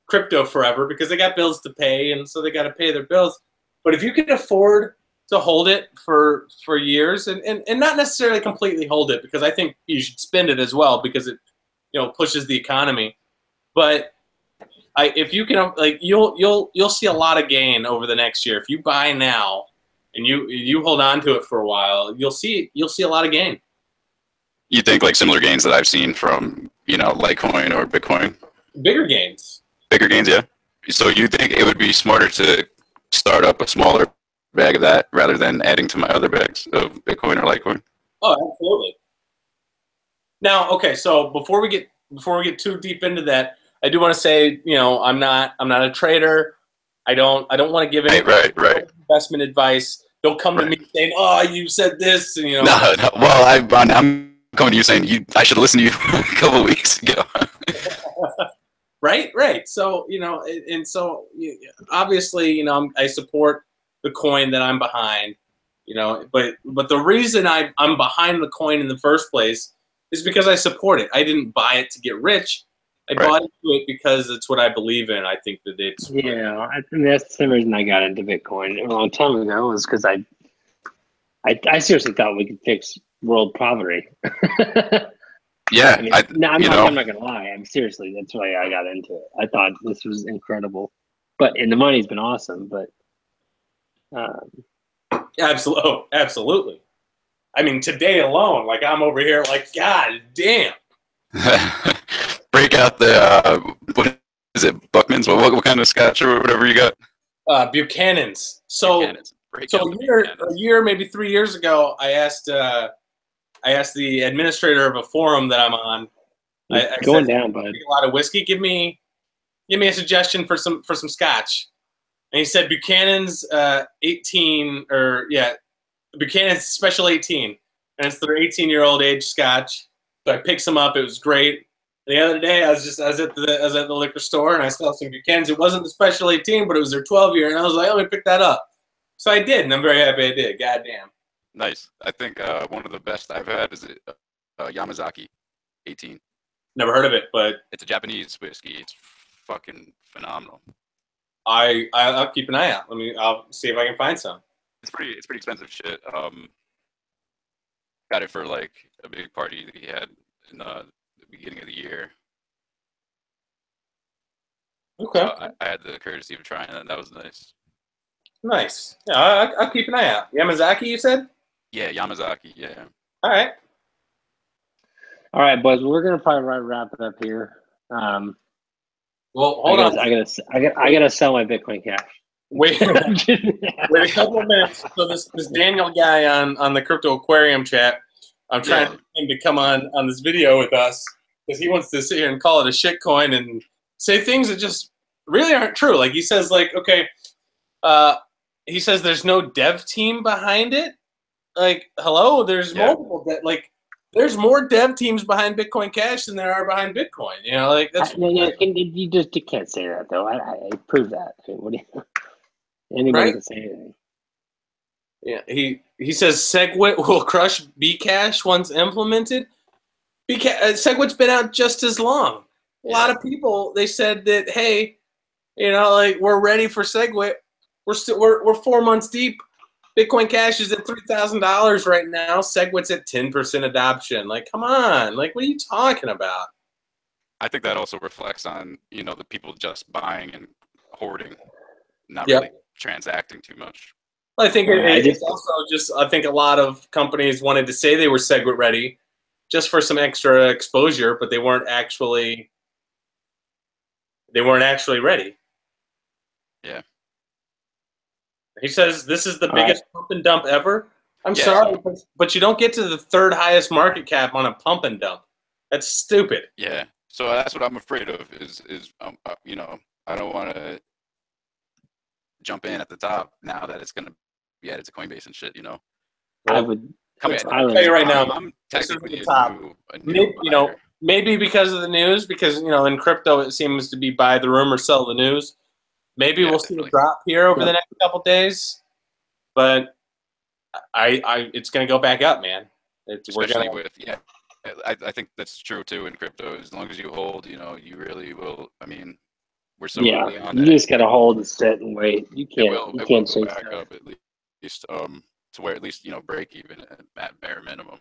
crypto forever because they got bills to pay, and so they got to pay their bills. But if you can afford to hold it for years and not necessarily completely hold it, because I think you should spend it as well because it pushes the economy. But if you can, like, you'll see a lot of gain over the next year if you buy now and you hold on to it for a while. You'll see a lot of gain. You think like similar gains that I've seen from Litecoin or Bitcoin? Bigger gains. Bigger gains, yeah. So you think it would be smarter to start up a smaller bag of that rather than adding to my other bags of Bitcoin or Litecoin? Oh, absolutely. Now, okay, so before we get too deep into that, I do want to say, I'm not a trader. I don't want to give any investment advice. Don't come to me saying, "Oh, you said this," and No. Well, I'm coming to you saying I should listen to you a couple of weeks ago. Right. So so obviously, I support the coin that I'm behind. But the reason I'm behind the coin in the first place is because I support it. I didn't buy it to get rich. I bought into it because it's what I believe in. I think that it's I think that's the same reason I got into Bitcoin a long time ago, was because I seriously thought we could fix world poverty. Yeah, I'm not gonna lie. Seriously, that's why I got into it. I thought this was incredible, and the money's been awesome. But absolutely. I mean, today alone, like I'm over here, like God damn. Break out the what is it, Buckman's? What kind of scotch or whatever you got? Buchanan's. So a year, maybe 3 years ago, I asked the administrator of a forum that I'm on. I going said, down, bud. A lot of whiskey. Give me a suggestion for some scotch. And he said Buchanan's 18 Buchanan's Special 18, and it's their 18-year-old age scotch. So I picked some up. It was great. The other day, I was at the liquor store and I saw some Buchanan's. It wasn't the Special 18, but it was their 12-year, and I was like, let me pick that up. So I did, and I'm very happy I did. Goddamn. Nice. I think one of the best I've had is Yamazaki 18. Never heard of it, but it's a Japanese whiskey. It's fucking phenomenal. I'll keep an eye out. I'll see if I can find some. It's pretty expensive shit. Got it for like a big party that he had in the beginning of the year. Okay. So I had the courtesy of trying it. That was nice. Nice. Yeah, I'll keep an eye out. Yamazaki, you said? Yeah, Yamazaki. Yeah. All right. All right, boys. We're gonna probably wrap it up here. Well, hold on. I gotta sell my Bitcoin Cash. Wait a couple of minutes. So this Daniel guy on the Crypto Aquarium chat, I'm trying to get him to come on this video with us because he wants to sit here and call it a shitcoin and say things that just really aren't true. Like he says, he says there's no dev team behind it. Like, hello, there's multiple there's more dev teams behind Bitcoin Cash than there are behind Bitcoin. That's you can't say that though. I prove that. What do you? Anybody can say anything. Yeah, he says SegWit will crush Bcash once implemented. SegWit's been out just as long. A lot of people, they said that, hey, we're ready for SegWit. We're 4 months deep. Bitcoin Cash is at $3,000 right now. SegWit's at 10% adoption. Like, come on. Like, what are you talking about? I think that also reflects on, the people just buying and hoarding, not really transacting too much. Well, I think it's also just, I think a lot of companies wanted to say they were SegWit ready just for some extra exposure, but they weren't actually ready. Yeah. He says this is the biggest pump and dump ever. I'm sorry, but you don't get to the third highest market cap on a pump and dump. That's stupid. Yeah. So that's what I'm afraid of is I don't want to jump in at the top now that it's going to be added to Coinbase and shit, I would. I'll tell you right now. I'm technically a new maybe because of the news, because in crypto it seems to be buy the rumor, sell the news. Maybe we'll see a drop here over the next couple days, but it's going to go back up, man. Especially with I think that's true too in crypto. As long as you hold, you know, you really will. I mean, we're so early on. You just gotta hold and sit and wait. You can't. You can't go back up at least to where at least, you know, break even at bare minimum.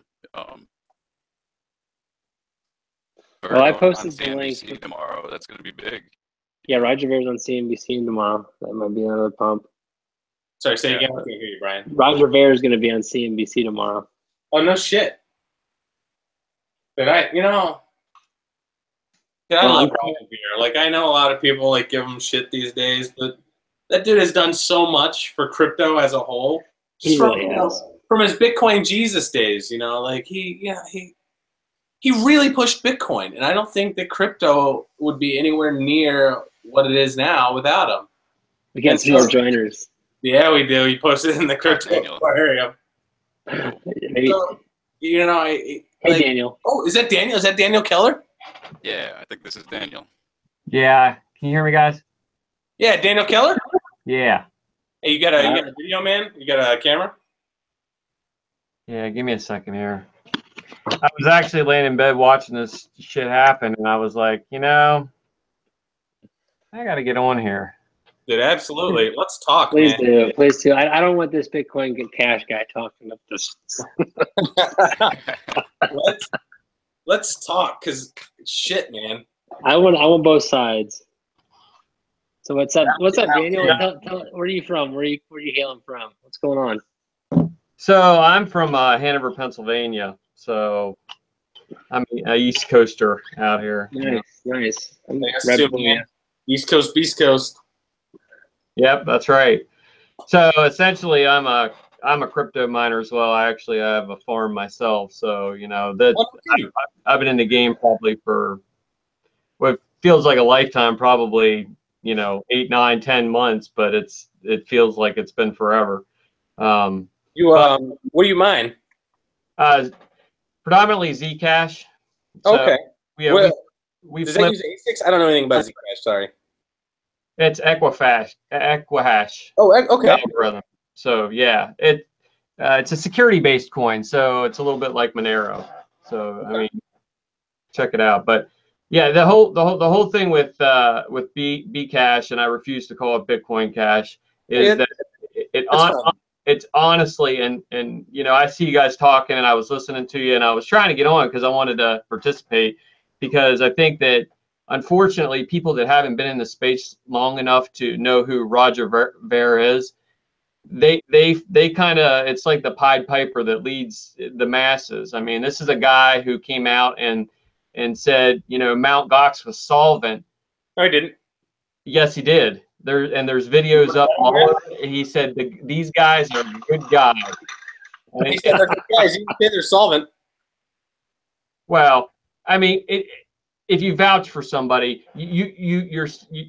Well, I posted the link tomorrow. That's going to be big. Yeah, Roger Ver's on CNBC tomorrow. That might be another pump. Sorry, say again. I can't hear you, Brian. Roger Ver is going to be on CNBC tomorrow. Oh, no shit. But I love Roger Ver. Like, I know a lot of people like give him shit these days, but that dude has done so much for crypto as a whole. He really has. From his Bitcoin Jesus days, you know, like he really pushed Bitcoin, and I don't think that crypto would be anywhere near what it is now without him. We got some more joiners. Yeah, we do. He posted in the crypto aquarium. Maybe. So, you know, hey, Daniel. Oh, is that Daniel? Is that Daniel Keller? Yeah, I think this is Daniel. Yeah. Can you hear me, guys? Yeah, Daniel Keller? Yeah. Hey, you got a video, man? You got a camera? Yeah, give me a second here. I was actually laying in bed watching this shit happen, and I was like, you know, I got to get on here. Dude, absolutely. Let's talk, Please man. Please do. I don't want this Bitcoin Cash guy talking up this. Let's talk, because shit, man. I want both sides. So what's up? What's up, Daniel? Tell, where are you from? Where are you hailing from? What's going on? So I'm from Hanover, Pennsylvania. So I'm an East Coaster out here. Nice. East Coast, Beast Coast. Yep, that's right. So essentially, I'm a crypto miner as well. I actually have a farm myself. So you know that I've been in the game probably for what feels like a lifetime. Probably 8, 9, 10 months, but it feels like it's been forever. What do you mine? Predominantly Zcash. So okay. We does that use ASICs? I don't know anything about Zcash. Sorry. It's Equihash. Oh, okay. Algorithm. So yeah, it's a security-based coin, so it's a little bit like Monero. So okay. I mean, check it out. But yeah, the whole thing with Bcash, and I refuse to call it Bitcoin Cash, is that it's honestly, and I see you guys talking, and I was listening to you, and I was trying to get on because I wanted to participate, because I think that unfortunately people that haven't been in the space long enough to know who Roger Ver is, they kind of, it's like the Pied Piper that leads the masses. I mean, this is a guy who came out and said, Mt. Gox was solvent. No, he didn't. Yes, he did. There's videos up all over. He said these guys are good guys. He said they're good guys. You say they're solvent. Well, I mean, if you vouch for somebody, you're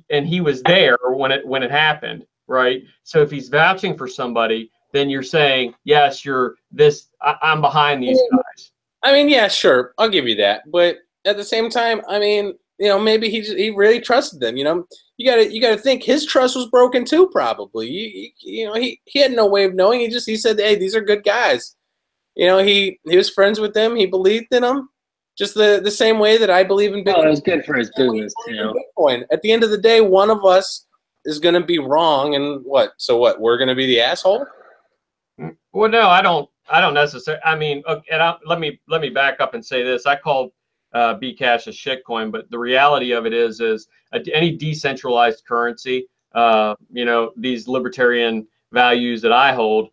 and he was there when it happened, right? So if he's vouching for somebody, then you're saying, yes, I'm behind these guys. I mean, yeah, sure, I'll give you that, but at the same time, I mean, maybe he really trusted them. You gotta think his trust was broken too, probably. He had no way of knowing. He said, hey, these are good guys. He was friends with them. He believed in them, just the same way that I believe in Bitcoin. Well, it was good for his business, Bitcoin. At the end of the day, one of us is going to be wrong, and what? So what? We're going to be the asshole? Well, no, I don't necessarily. I mean, and let me back up and say this. I called Bcash a shitcoin, but the reality of it is any decentralized currency, these libertarian values that I hold,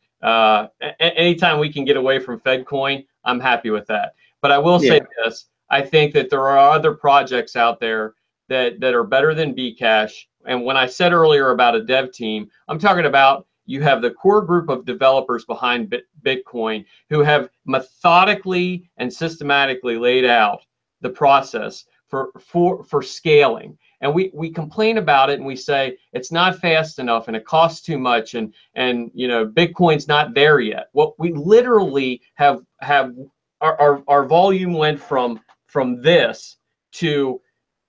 anytime we can get away from FedCoin, I'm happy with that. But I will say this: I think that there are other projects out there that are better than Bcash. And when I said earlier about a dev team, I'm talking about you have the core group of developers behind Bitcoin who have methodically and systematically laid out the process for scaling. And we complain about it, and we say it's not fast enough and it costs too much, and Bitcoin's not there yet. What we literally have our volume went from this to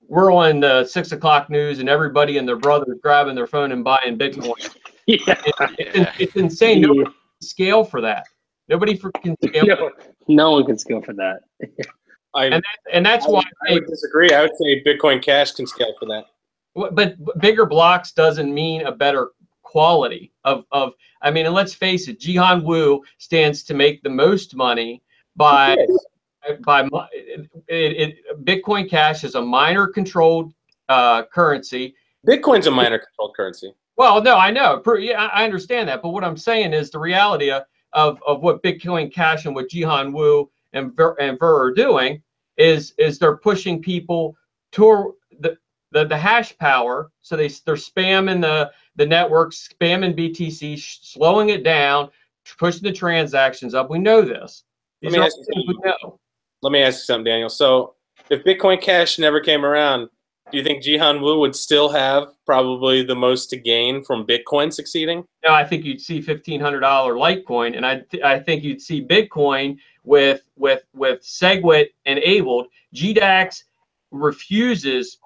we're on the 6 o'clock news and everybody and their brothers grabbing their phone and buying Bitcoin. Yeah. It's insane. Nobody can scale for that. Nobody can scale. No one can scale for that. And that's why I would disagree. I would say Bitcoin Cash can scale for that. But bigger blocks doesn't mean a better quality of. I mean, and let's face it, Jihan Wu stands to make the most money by Bitcoin Cash is a miner controlled currency. Bitcoin's a miner controlled currency. Well, no, I know. Yeah, I understand that. But what I'm saying is the reality of what Bitcoin Cash and what Jihan Wu and Ver are doing is they're pushing people toward the hash power. So they're spamming the network, spamming BTC, slowing it down, pushing the transactions up. We know this. Let me ask you something, Daniel. So if Bitcoin Cash never came around, do you think Jihan Wu would still have probably the most to gain from Bitcoin succeeding? No, I think you'd see $1,500 Litecoin, and I think you'd see Bitcoin with SegWit enabled. GDAX refuses,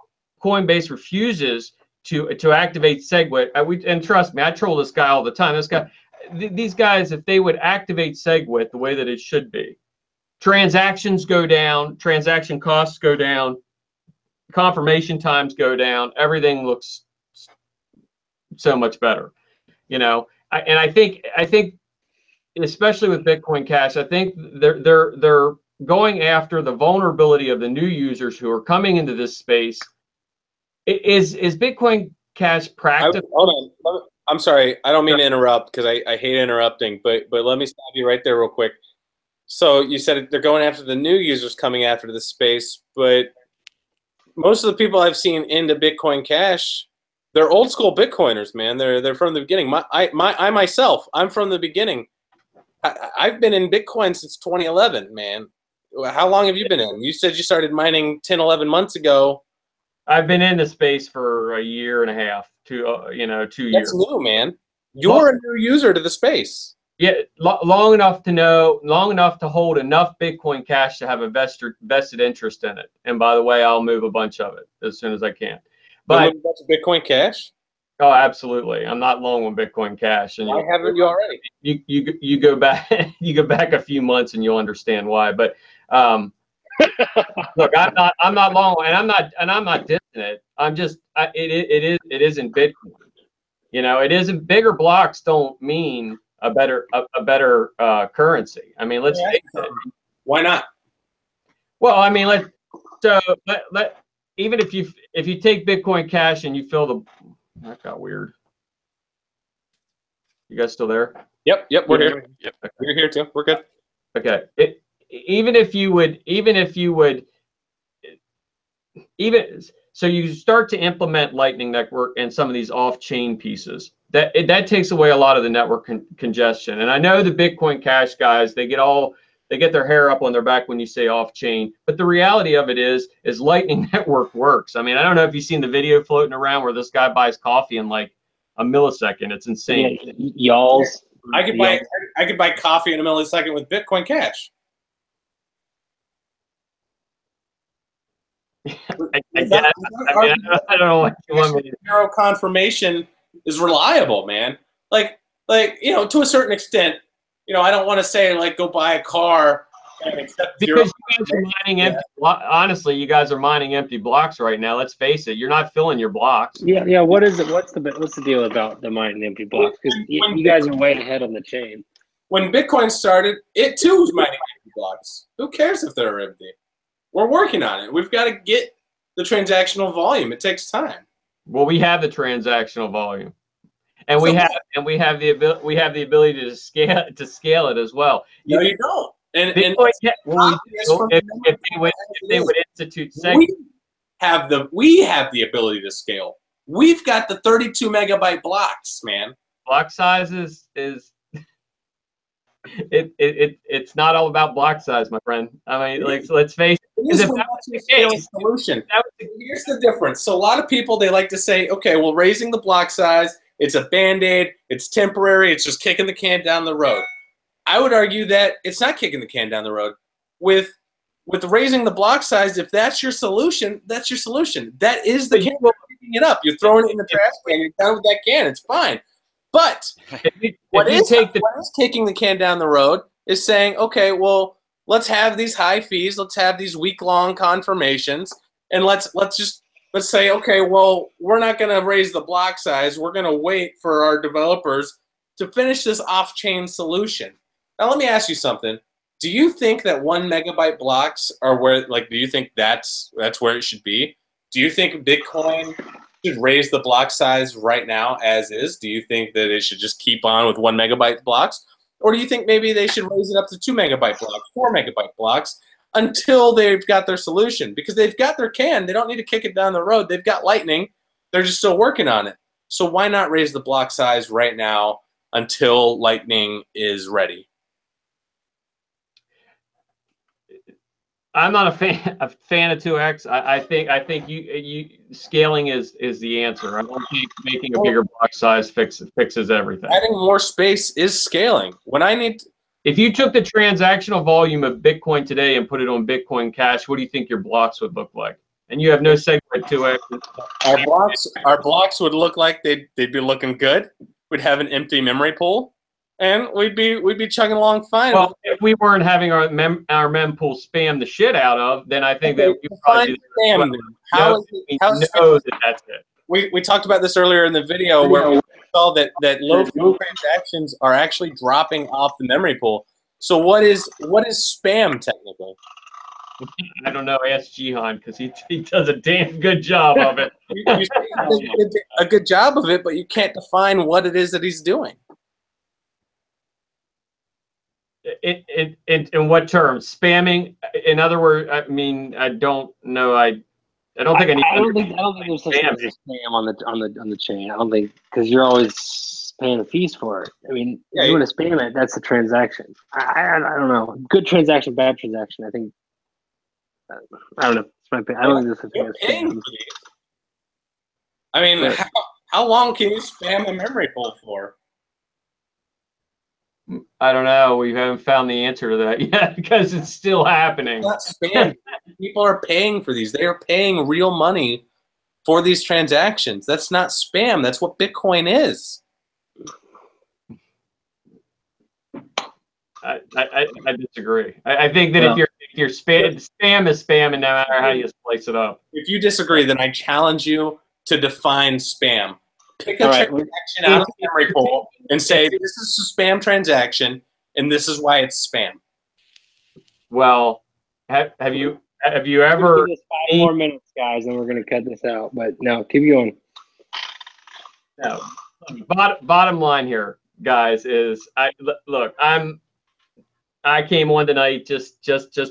Coinbase refuses to activate SegWit. And trust me, I troll this guy all the time. These guys, if they would activate SegWit the way that it should be, transactions go down, transaction costs go down, confirmation times go down, everything looks so much better, you know. And I think especially with Bitcoin Cash, I think they're going after the vulnerability of the new users who are coming into this space. Is Bitcoin Cash practical? Hold on, I'm sorry, I don't mean to interrupt because I hate interrupting, but let me stop you right there real quick. So you said they're going after the new users coming after the space, but most of the people I've seen into Bitcoin Cash, they're old school Bitcoiners, man. They're from the beginning. I myself, I'm from the beginning. I've been in Bitcoin since 2011, man. How long have you been in? You said you started mining 10, 11 months ago. I've been in the space for a year and a half, 2 years. That's new, man. You're a new user to the space. Yeah, long enough to hold enough Bitcoin Cash to have a vested interest in it. And by the way, I'll move a bunch of it as soon as I can. But Bitcoin Cash? Oh, absolutely. I'm not long on Bitcoin Cash. And why haven't you already? You go back a few months and you'll understand why. But look, I'm not long, and I'm not dissing it. I'm just it isn't Bitcoin. You know, it isn't. Bigger blocks don't mean a better currency. I mean, let's face it. Why not? Well, I mean, even if you take Bitcoin Cash and you fill that got weird. You guys still there? Yep, we're here. Yep, okay. You're here too. We're good. Okay. So you start to implement Lightning Network and some of these off-chain pieces. That takes away a lot of the network congestion. And I know the Bitcoin Cash guys, they get their hair up on their back when you say off-chain. But the reality of it is Lightning Network works. I mean, I don't know if you've seen the video floating around where this guy buys coffee in like a millisecond. It's insane. Y'all. I could buy coffee in a millisecond with Bitcoin Cash. I don't know what you want me to. Zero confirmation is reliable, man. Like to a certain extent. I don't want to say like go buy a car and accept because you guys are mining empty. Honestly, you guys are mining empty blocks right now. Let's face it, you're not filling your blocks. Yeah. What is it? What's the deal about the mining empty blocks? Because you guys are way ahead on the chain. When Bitcoin started, it too was mining empty blocks. Who cares if they're empty? We're working on it. We've got to get the transactional volume. It takes time. Well, we have the transactional volume. And we have the ability to scale it as well. No, you don't. And if they would institute segments, we have the ability to scale. We've got the 32 megabyte blocks, man. Block size is it's not all about block size, my friend. I mean, let's face it. Here's the difference. So a lot of people, they like to say, okay, well, raising the block size, it's a Band-Aid, it's temporary, it's just kicking the can down the road. I would argue that it's not kicking the can down the road. With raising the block size, if that's your solution, that's your solution. That is the can. You're picking it up. You're throwing it in the trash can. You're done with that can. It's fine. But what is kicking the can down the road is saying, okay, well, let's have these high fees, let's have these week-long confirmations, and let's say, okay, well, we're not going to raise the block size. We're going to wait for our developers to finish this off-chain solution. Now, let me ask you something. Do you think that 1 megabyte blocks are where, like, do you think that's where it should be? Do you think Bitcoin should raise the block size right now as is? Do you think that it should just keep on with 1 megabyte blocks? Or do you think maybe they should raise it up to 2 megabyte blocks, 4 megabyte blocks until they've got their solution? Because they've got their can. They don't need to kick it down the road. They've got Lightning. They're just still working on it. So why not raise the block size right now until Lightning is ready? I'm not a fan of 2x. I think you scaling is the answer. I don't think making a bigger block size fixes everything. Adding more space is scaling. When I need if you took the transactional volume of Bitcoin today and put it on Bitcoin Cash, what do you think your blocks would look like? And you have no segment 2x. Our blocks would look like they'd be looking good. We'd have an empty memory pool. And we'd be chugging along fine. Well, if we weren't having our mempool spam the shit out of, then I think that we probably spam. How know that that's it. We talked about this earlier in the video where we saw that low transactions are actually dropping off the memory pool. So what is spam technically? I don't know. Ask Jihan because he does a damn good job of it. You say a good job of it, but you can't define what it is that he's doing. In what terms? Spamming? In other words, I mean, I don't know. I don't think I don't think there's such thing as spam on the chain. I don't think because you're always paying a fees for it. I mean, if you want to spam it, that's a transaction. I don't know. Good transaction, bad transaction. I think. I don't know. I don't think there's such thing as spam. I mean, how long can you spam a memory pool for? I don't know. We haven't found the answer to that yet because it's still happening. It's not spam. People are paying for these. They are paying real money for these transactions. That's not spam. That's what Bitcoin is. I disagree. I think that if you're spam is spam, and no matter how you slice it up. If you disagree, then I challenge you to define spam. Pick a transaction out of the memory pool and say this is a spam transaction, and this is why it's spam. Well, have you ever? 5 more minutes, guys, and we're going to cut this out. But no, keep going. No. Bottom line here, guys, is I came on tonight just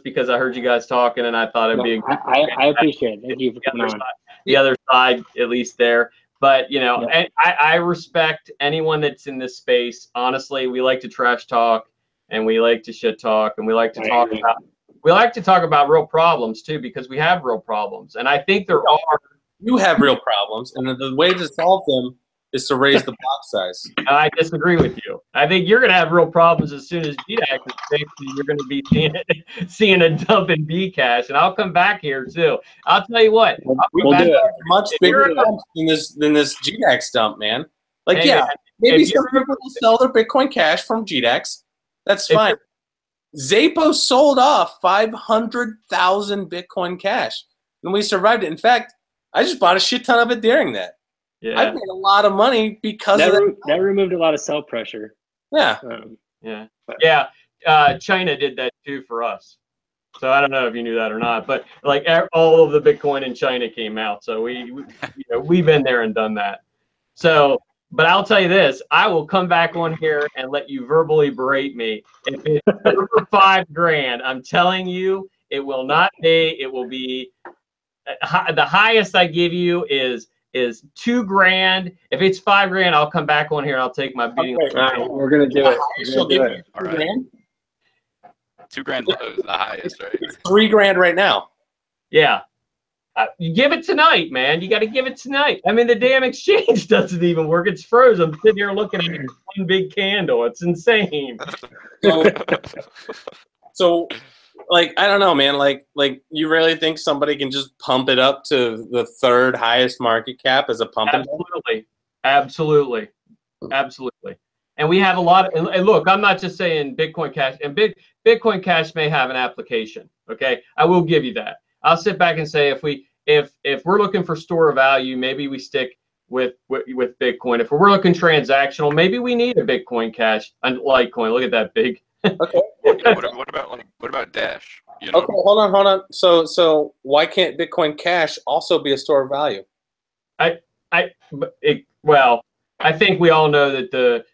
because I heard you guys talking, and I thought it'd be. I appreciate it. Thank you for coming on. The other side, at least there. But, you know, and I respect anyone that's in this space. Honestly, we like to trash talk and we like to shit talk and we like to talk about real problems too, because we have real problems. And I think there are. You have real problems, and the way to solve them is to raise the block size. I disagree with you. I think you're going to have real problems as soon as GDAX is fixed. You're going to be seeing a dump in Bcash, and I'll come back here too. I'll tell you what. We'll do it. Much bigger dump than this GDAX dump, man. Like, hey, yeah, maybe some people will sell their Bitcoin Cash from GDAX. That's fine. Zappos sold off 500,000 Bitcoin Cash, and we survived it. In fact, I just bought a shit ton of it during that. Yeah. I made a lot of money because of that. That removed a lot of sell pressure. Yeah. China did that too for us. So I don't know if you knew that or not, but like all of the Bitcoin in China came out. So we've been there and done that. So, but I'll tell you this, I will come back on here and let you verbally berate me. If it's over $5,000, I'm telling you, it will not be. It will be the highest I give you is $2,000. If it's $5,000, I'll come back on here and I'll take my beating. Okay. All right, we're gonna do it. All right. $2,000 is the highest, right? It's $3,000 right now. Yeah. You give it tonight, man. You got to give it tonight. I mean, the damn exchange doesn't even work. It's frozen. I'm sitting here looking at one big candle. It's insane. So like, I don't know, man. Like you really think somebody can just pump it up to the third highest market cap as a pump? Absolutely. And we have a lot of, and look, I'm not just saying Bitcoin Cash, and Bitcoin Cash may have an application. Okay, I will give you that. I'll sit back and say if we're looking for store of value, maybe we stick with Bitcoin. If we're looking transactional, maybe we need a Bitcoin Cash and Litecoin. Look at that big. Okay. What about Dash? You know? Okay, hold on. So why can't Bitcoin Cash also be a store of value? Well, I think we all know that the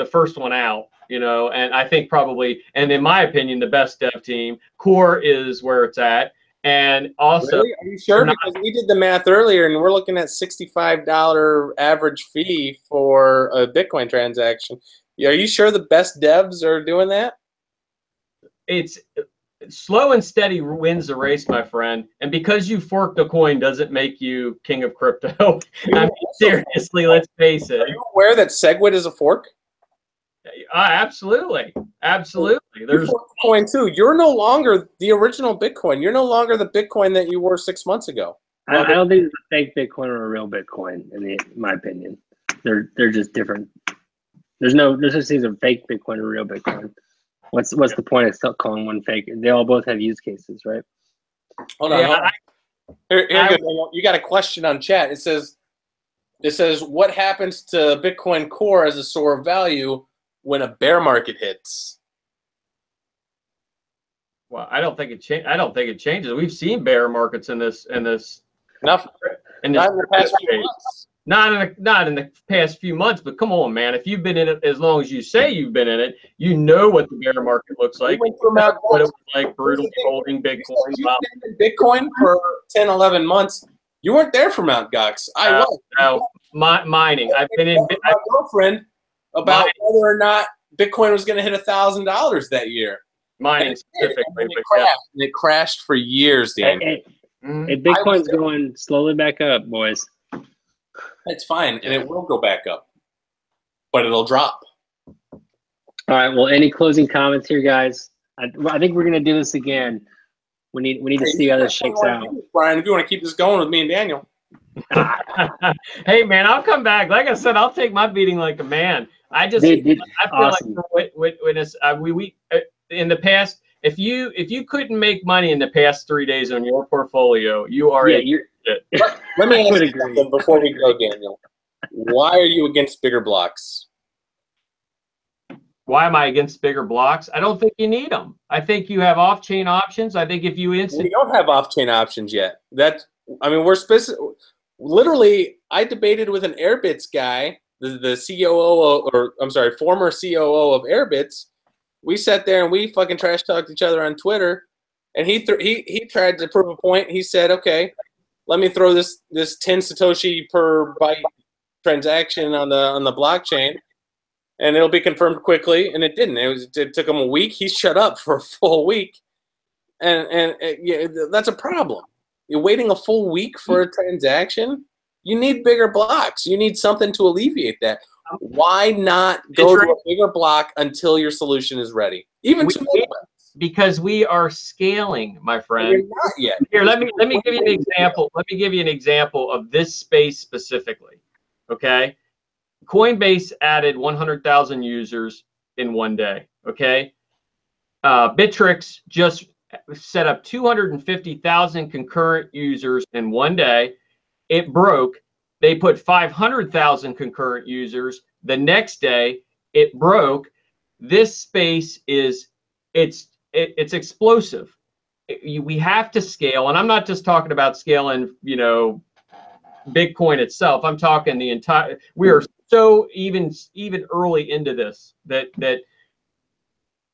first one out, you know, and I think probably, and in my opinion, the best dev team, Core is where it's at. And also, really? Are you sure? Because we did the math earlier, and we're looking at $65 average fee for a Bitcoin transaction. Are you sure the best devs are doing that? It's slow and steady wins the race, my friend. And because you forked a coin doesn't make you king of crypto. I mean, seriously, let's face it. Are you aware that SegWit is a fork? Absolutely. There's coin too. You're no longer the original Bitcoin. You're no longer the Bitcoin that you were 6 months ago. I don't think it's a fake Bitcoin or a real Bitcoin, in my opinion. They're just different. There's such thing as a fake Bitcoin or real Bitcoin. What's the point of still calling one fake? They all both have use cases, right? Hold on. Here you got a question on chat. It says, what happens to Bitcoin Core as a store of value when a bear market hits? Well, I don't think it changes. We've seen bear markets in this. Not in the past few months. Not in the past few months, but come on, man. If you've been in it as long as you say you've been in it, you know what the bear market looks like. What it was like brutally holding Bitcoin. You've been in Bitcoin for 10, 11 months. You weren't there for Mt. Gox. I was. No, mining. I've been in. My girlfriend about whether or not Bitcoin was going to hit $1,000 that year. Mining specifically. And it crashed for years, Dan. Bitcoin's going slowly back up, boys. It's fine, and it will go back up, but it'll drop. All right. Well, any closing comments here, guys? I think we're gonna do this again. We need to see how this shakes out. Brian, if you want to keep this going with me and Daniel. Hey, man, I'll come back. Like I said, I'll take my beating like a man. I feel awesome. Like we in the past, if you couldn't make money in the past 3 days on your portfolio, you are Let me ask you something before we go, Daniel. Why are you against bigger blocks? Why am I against bigger blocks? I don't think you need them. I think you have off-chain options. I think if you we don't have off-chain options yet. We're specific. Literally, I debated with an Airbits guy, the COO, or I'm sorry, former COO of Airbits. We sat there and we fucking trash talked each other on Twitter, and he tried to prove a point. He said, "Okay, let me throw this 10 Satoshi per byte transaction on the blockchain, and it'll be confirmed quickly." And it didn't. It took him a week. He shut up for a full week, and yeah, that's a problem. You're waiting a full week for a transaction. You need bigger blocks. You need something to alleviate that. Why not go to a bigger block until your solution is ready? Because we are scaling, my friend. You're not yet. Here, let me give you an example. Let me give you an example of this space specifically. Okay, Coinbase added 100,000 users in one day. Okay, Bittrex just set up 250,000 concurrent users in one day. It broke. They put 500,000 concurrent users. The next day, it broke. This space is it's explosive. We have to scale, and I'm not just talking about scaling, Bitcoin itself. I'm talking the entire. We are so even early into this that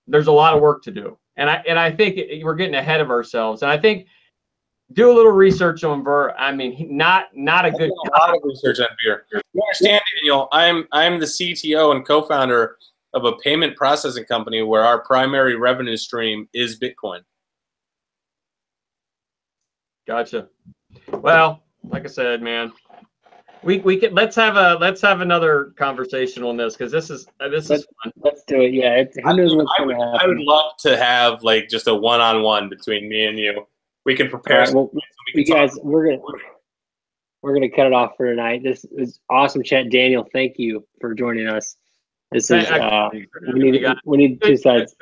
there's a lot of work to do, and I think we're getting ahead of ourselves. And I think do a little research on Ver. I mean, not a good. A lot of research on Ver. You understand, Daniel? I'm the CTO and co-founder of a payment processing company where our primary revenue stream is Bitcoin. Gotcha. Well, like I said, man, we can let's have another conversation on this because this is fun. Let's do it. Yeah, who knows what's going to happen. I would love to have like just a one-on-one between me and you. We can prepare. Right, well, you guys, we're we're gonna cut it off for tonight. This is awesome chat. Daniel, thank you for joining us. This is we need two sides.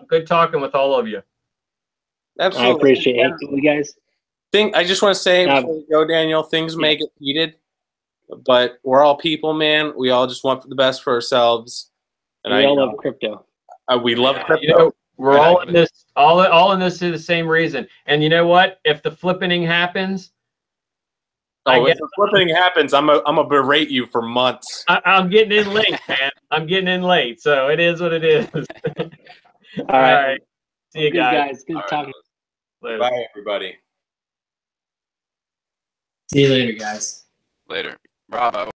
Good talking with all of you. Absolutely. I appreciate it. You guys. I just want to say before we go, Daniel, things may get heated, but we're all people, man. We all just want the best for ourselves. And we all love crypto. We love crypto. You know, we're all in this, all in this for the same reason. And you know what? If the flippening happens, if the flipping happens, I'm a berate you for months. I'm getting in late, man. I'm getting in late, so it is what it is. All right. See you guys. Good talking. Later. Bye, everybody. See you later, guys. Later. Bravo.